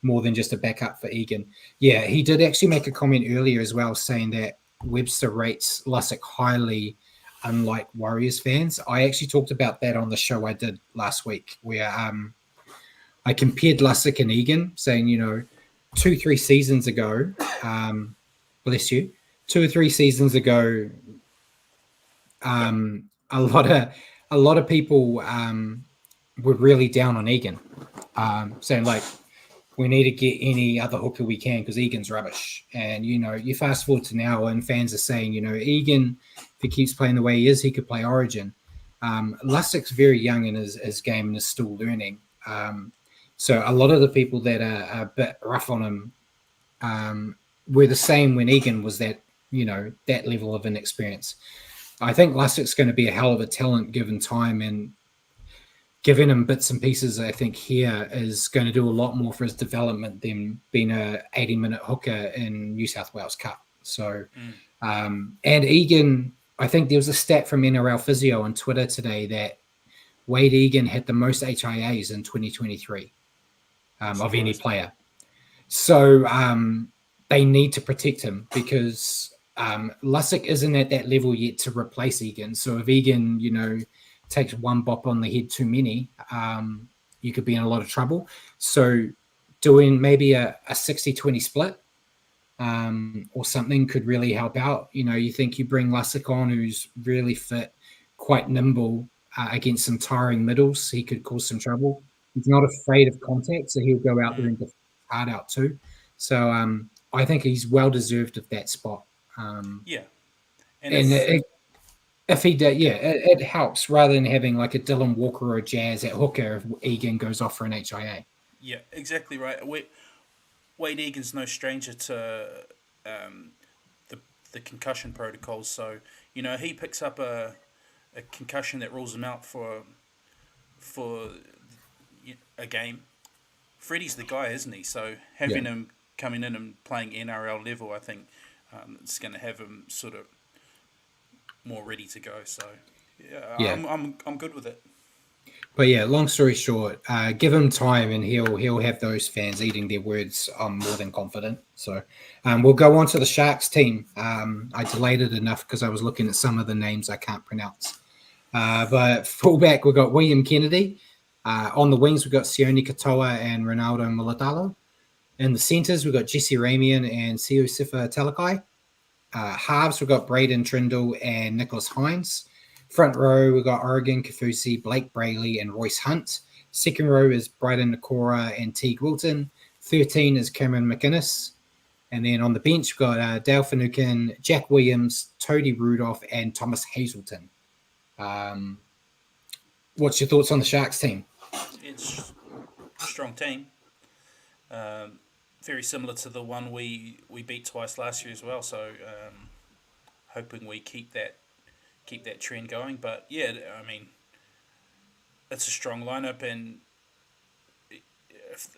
more than just a backup for Egan. Yeah, he did actually make a comment earlier as well saying that Webster rates Lussick highly, unlike Warriors fans. I actually talked about that on the show I did last week where I compared Lussick and Egan, saying, 2-3 seasons ago, bless you, 2 or 3 seasons ago, a lot of people were really down on Egan, saying like we need to get any other hooker we can because Egan's rubbish. And you fast forward to now, and fans are saying, Egan, if he keeps playing the way he is, he could play Origin. Lussick's very young in his game and is still learning. So a lot of the people that are a bit rough on him were the same when Egan was that level of inexperience. I think Lussick's going to be a hell of a talent given time, and giving him bits and pieces, I think here is going to do a lot more for his development than being a 80-minute hooker in New South Wales Cup. So, and Egan, I think there was a stat from NRL Physio on Twitter today that Wade Egan had the most HIAs in 2023 of any player. So they need to protect him because Lussick isn't at that level yet to replace Egan. So if Egan, takes one bop on the head too many, you could be in a lot of trouble. So doing maybe a 60-20 split or something could really help out. You think you bring Lussick on, who's really fit, quite nimble against some tiring middles. He could cause some trouble. He's not afraid of contact, so he'll go out there and get hard out too. So I think he's well deserved of that spot. Yeah. And if he did, it helps rather than having like a Dylan Walker or a Jazz at hooker if Egan goes off for an HIA. Yeah, exactly right. Wade Egan's no stranger to the concussion protocols. So, he picks up a concussion that rules him out for a game. Freddie's the guy, isn't he? So having him coming in and playing NRL level, I think it's going to have him sort of more ready to go. So I'm good with it. But yeah, long story short, give him time and he'll have those fans eating their words. I'm more than confident. So we'll go on to the Sharks team. I delayed it enough because I was looking at some of the names I can't pronounce. But fullback, we've got William Kennedy. On the wings, we've got Sione Katoa and Ronaldo Mulatalo. In the centres, we've got Jesse Ramian and Siosifa Talakai. Halves, we've got Braden Trindle and Nicholas Hines. Front row, we've got Oregon Kafusi, Blake Brayley, and Royce Hunt. Second row is Bryden Nakora and Teague Wilton. 13 is Cameron McInnes. And then on the bench, we've got Dale Finucane, Jack Williams, Tody Rudolph, and Thomas Hazelton. What's your thoughts on the Sharks team? It's a strong team. Very similar to the one we beat twice last year as well. So hoping we keep that trend going. But yeah, I mean, it's a strong lineup, and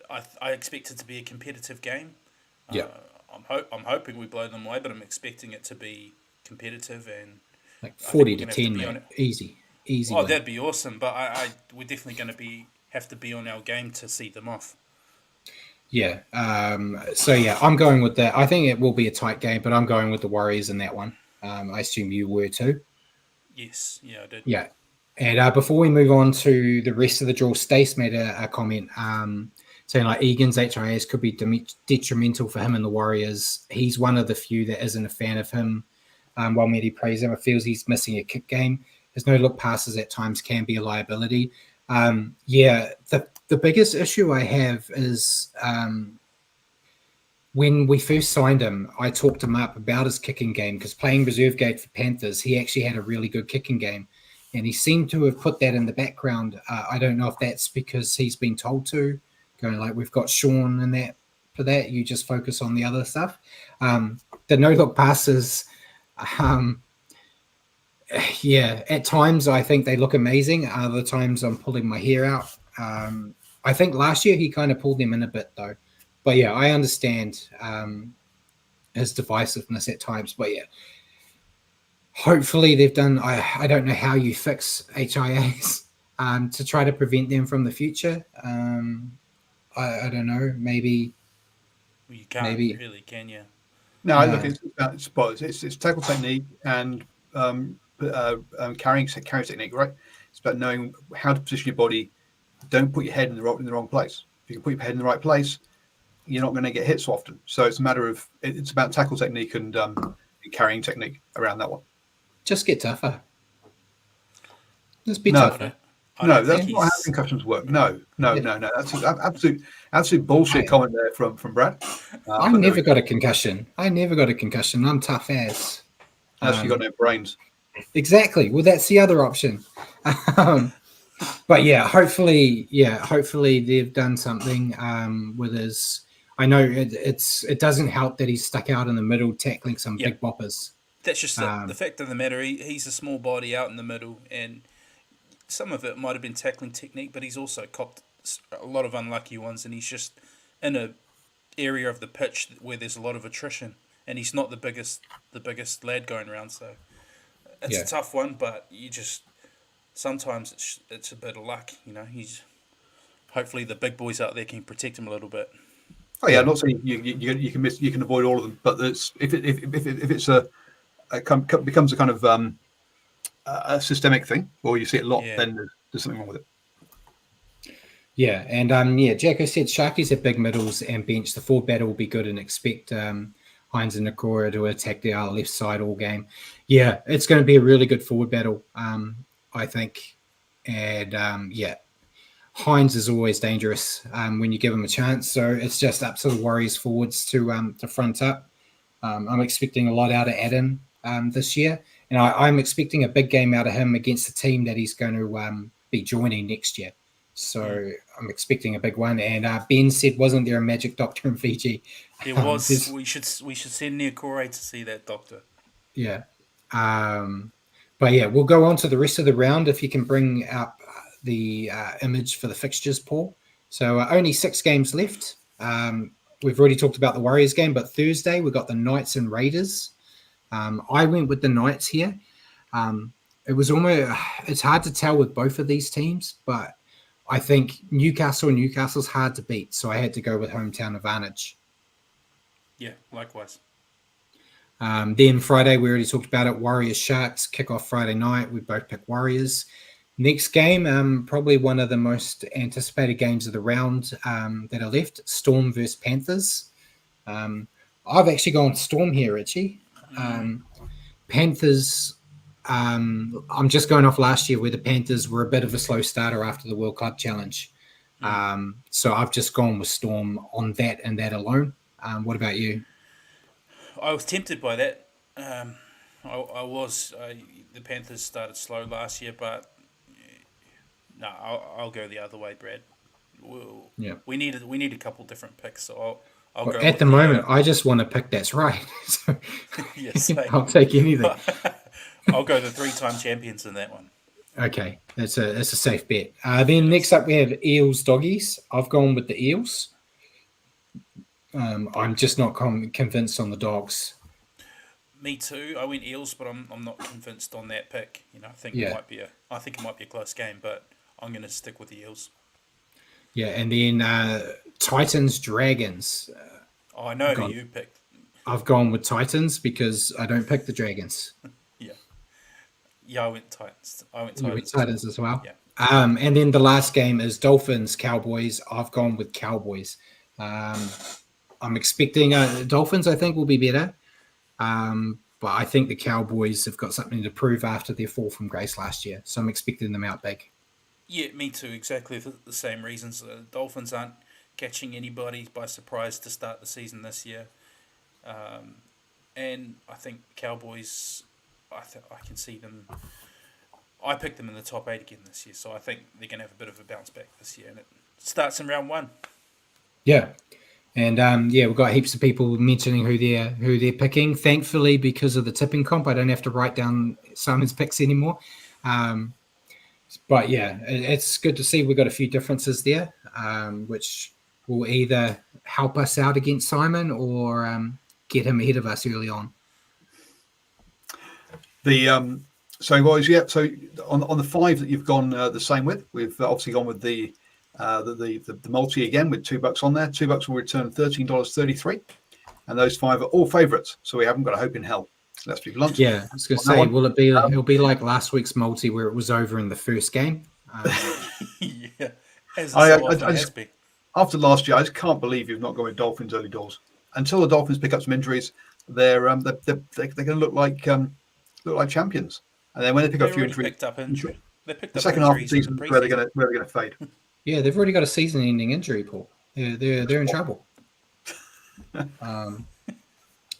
I expect it to be a competitive game. Yeah, I'm hoping we blow them away, but I'm expecting it to be competitive and like 40-10, mate. Easy. Oh, win. That'd be awesome. But we're definitely going to have to be on our game to see them off. Yeah. So yeah, I'm going with that. I think it will be a tight game, but I'm going with the Warriors in that one. I assume you were too. Yes. Yeah, I did. Yeah. And before we move on to the rest of the draw, Stace made a comment saying like Egan's HIAs could be detrimental for him and the Warriors. He's one of the few that isn't a fan of him. While Medi praised him, it feels he's missing a kick game. his no-look passes at times can be a liability. The biggest issue I have is when we first signed him, I talked him up about his kicking game because playing reserve grade for Panthers, he actually had a really good kicking game. And he seemed to have put that in the background. I don't know if that's because he's been told to, going like, we've got Sean and that for that. You just focus on the other stuff. The no-look passes, at times I think they look amazing. Other times I'm pulling my hair out. I think last year he kind of pulled them in a bit though. But yeah, I understand his divisiveness at times. But yeah, hopefully they've done. I don't know how you fix HIAs to try to prevent them from the future. I don't know. Maybe. Well, you can't really, can you? No, look, it's about spots. It's tackle technique and carrying technique, right? It's about knowing how to position your body. Don't put your head in the wrong place. If you can put your head in the right place, you're not going to get hit so often. So it's a matter of it's about tackle technique and carrying technique around that one. Just get tougher. Just be tougher. No, that's not how concussions work. No. That's an absolute bullshit comment there from Brad. I never got a concussion. I'm tough as. Unless you got no brains. Exactly. Well, that's the other option. But yeah, hopefully they've done something with his. I know it doesn't help that he's stuck out in the middle tackling some big boppers. That's just the fact of the matter. He's a small body out in the middle, and some of it might have been tackling technique, but he's also copped a lot of unlucky ones, and he's just in a area of the pitch where there's a lot of attrition, and he's not the biggest lad going around, so it's a tough one. But you just sometimes it's a bit of luck, you know. Hopefully the big boys out there can protect him a little bit. Oh yeah, I'm not saying you can avoid all of them, but if it's becomes a kind of a systemic thing, or you see it a lot, then there's something wrong with it. Yeah, and Jacko said Sharkies have big middles and bench. The forward battle will be good, and expect Hines and Nakora to attack the left side all game. Yeah, it's going to be a really good forward battle, I think. And Hines is always dangerous when you give him a chance. So it's just up to the Warriors forwards to front up. I'm expecting a lot out of Adam this year, and I'm expecting a big game out of him against the team that he's going to be joining next year. So I'm expecting a big one. And Ben said, wasn't there a magic doctor in Fiji? There was. We should send Nakora to see that doctor. Yeah. But yeah, we'll go on to the rest of the round if you can bring up the image for the fixtures, Paul. So only 6 games left. We've already talked about the Warriors game, but Thursday we've got the Knights and Raiders. I went with the Knights here. It's hard to tell with both of these teams, but I think Newcastle's hard to beat, so I had to go with hometown advantage. Yeah, likewise. Then Friday, we already talked about it. Warriors Sharks kick off Friday night. We both pick Warriors. Next game, probably one of the most anticipated games of the round that are left. Storm versus Panthers. I've actually gone Storm here, Richie. Panthers. I'm just going off last year where the Panthers were a bit of a slow starter after the World Club Challenge. So I've just gone with Storm on that and that alone. What about you? I was tempted by that. The Panthers started slow last year, but no, I'll go the other way, Brad. We need a couple different picks, so I'll go. At the moment, I just want to pick that's right. So yes, I'll take anything. I'll go the 3-time champions in that one. Okay, that's a safe bet. Then next up we have Eels Doggies. I've gone with the Eels. I'm just not convinced on the Dogs. Me too. I went Eels, but I'm not convinced on that pick. You know, I think it might be a close game, but I'm going to stick with the Eels. Yeah, and then Titans Dragons. I know who you picked. I've gone with Titans because I don't pick the Dragons. Yeah, I went Titans. You went Titans as well. Yeah. And then the last game is Dolphins Cowboys. I've gone with Cowboys. I'm expecting Dolphins. I think will be better. but I think the Cowboys have got something to prove after their fall from grace last year. So I'm expecting them out big. Yeah, me too. Exactly for the same reasons. Dolphins aren't catching anybody by surprise to start the season this year, and I think Cowboys. I can see them. I picked them in the top 8 again this year, so I think they're going to have a bit of a bounce back this year, and it starts in round 1. Yeah. And we've got heaps of people mentioning who they're picking. Thankfully, because of the tipping comp, I don't have to write down Simon's picks anymore. But yeah, it's good to see we've got a few differences there, which will either help us out against Simon or get him ahead of us early on. So guys, yeah. So on the 5 that you've gone the same with, we've obviously gone with the multi again with $2 on there. $2 will return $13.33, and those 5 are all favourites. So we haven't got a hope in hell. Let's be blunt. Yeah, I was going to say, will it be? It'll be like last week's multi where it was over in the first game. Yeah, as it has been. After last year, I just can't believe you've not gone with Dolphins early doors. Until the Dolphins pick up some injuries, they're going to look like champions. And then when they pick up a few injuries, picked up injury. They picked the up second half of the injuries season where they're going to fade. Yeah, they've already got a season-ending injury, Paul. They're in trouble.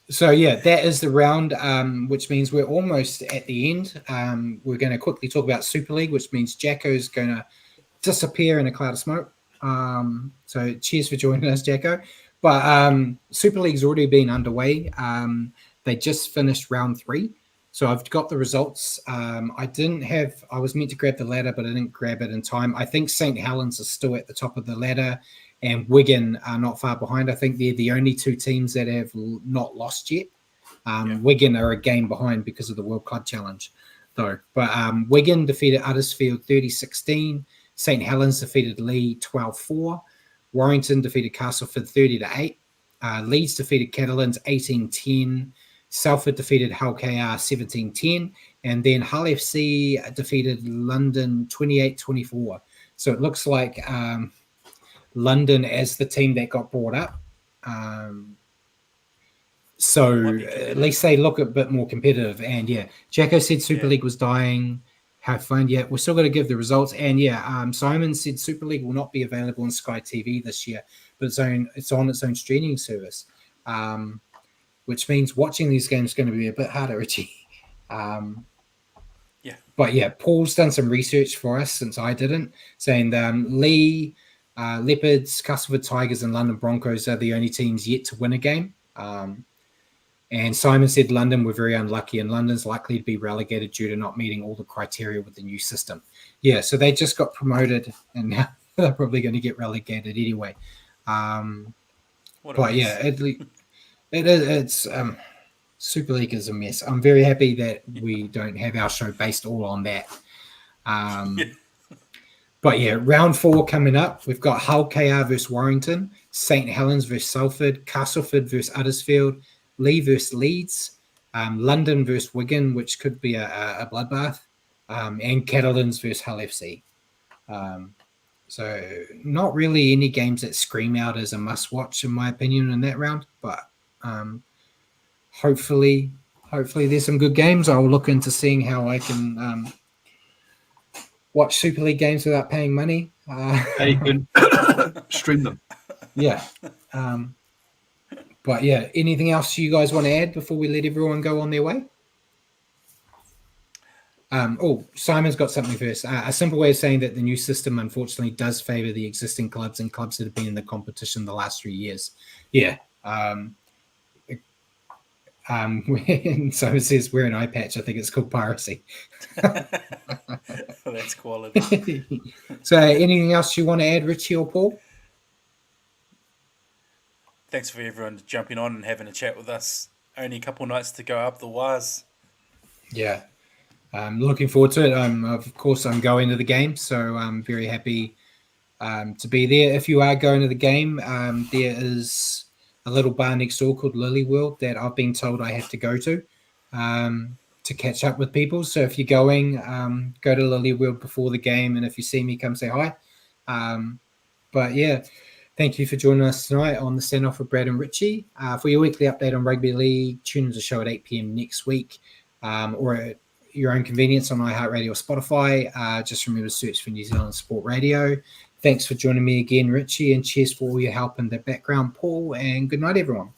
So yeah, that is the round, which means we're almost at the end. We're going to quickly talk about Super League, which means Jacko's going to disappear in a cloud of smoke. So cheers for joining us, Jacko. But Super League's already been underway. They just finished round 3. So I've got the results. I was meant to grab the ladder, but I didn't grab it in time. I think St. Helens is still at the top of the ladder and Wigan are not far behind. I think they're the only 2 teams that have not lost yet. Wigan are a game behind because of the World Club Challenge, though. But Wigan defeated Huddersfield 30-16. St. Helens defeated Lee 12-4. Warrington defeated Castleford 30-8. Leeds defeated Catalans 18-10. Salford defeated Hull KR 17-10. And then Hull FC defeated London 28-24. So it looks like London as the team that got brought up. So at least they look a bit more competitive. And yeah, Jacko said Super League was dying. Have fun. Yeah, we're still going to give the results. And yeah, Simon said Super League will not be available on Sky TV this year, but it's on its own streaming service, which means watching these games is going to be a bit harder, Richie. But yeah, Paul's done some research for us since I didn't, saying Lee, Leopards, Castleford Tigers, and London Broncos are the only teams yet to win a game. And Simon said London were very unlucky, and London's likely to be relegated due to not meeting all the criteria with the new system. Yeah, so they just got promoted, and now they're probably going to get relegated anyway. But yeah, it's Super League is a mess. I'm very happy that we don't have our show based all on that. But yeah, round 4 coming up. We've got Hull KR versus Warrington, St. Helens versus Salford, Castleford versus Huddersfield, Lee versus Leeds, London versus Wigan, which could be a bloodbath, and Catalans versus Hull FC. So not really any games that scream out as a must-watch, in my opinion, in that round. But hopefully there's some good games. I'll look into seeing how I can watch Super League games without paying money. You can stream them. Yeah. But yeah, anything else you guys want to add before we let everyone go on their way? Simon's got something first. A simple way of saying that the new system, unfortunately, does favour the existing clubs and clubs that have been in the competition the last 3 years. Yeah. When Simon says wear an eye patch, I think it's called piracy. That's quality. So anything else you want to add, Richie or Paul? Thanks for everyone jumping on and having a chat with us. Only a couple nights to go up the wires. Yeah. I'm looking forward to it. Of course, I'm going to the game, so I'm very happy to be there. If you are going to the game, there is a little bar next door called Lily World that I've been told I have to go to catch up with people. So if you're going, go to Lily World before the game, and if you see me, come say hi. But yeah, Thank you for joining us tonight on the Standoff with Brad and Richie. For your weekly update on rugby league, tune into the show at 8 p.m. next week, or at your own convenience on iHeartRadio or Spotify. Just remember to search for New Zealand Sport Radio. Thanks for joining me again, Richie, and cheers for all your help in the background, Paul, and good night, everyone.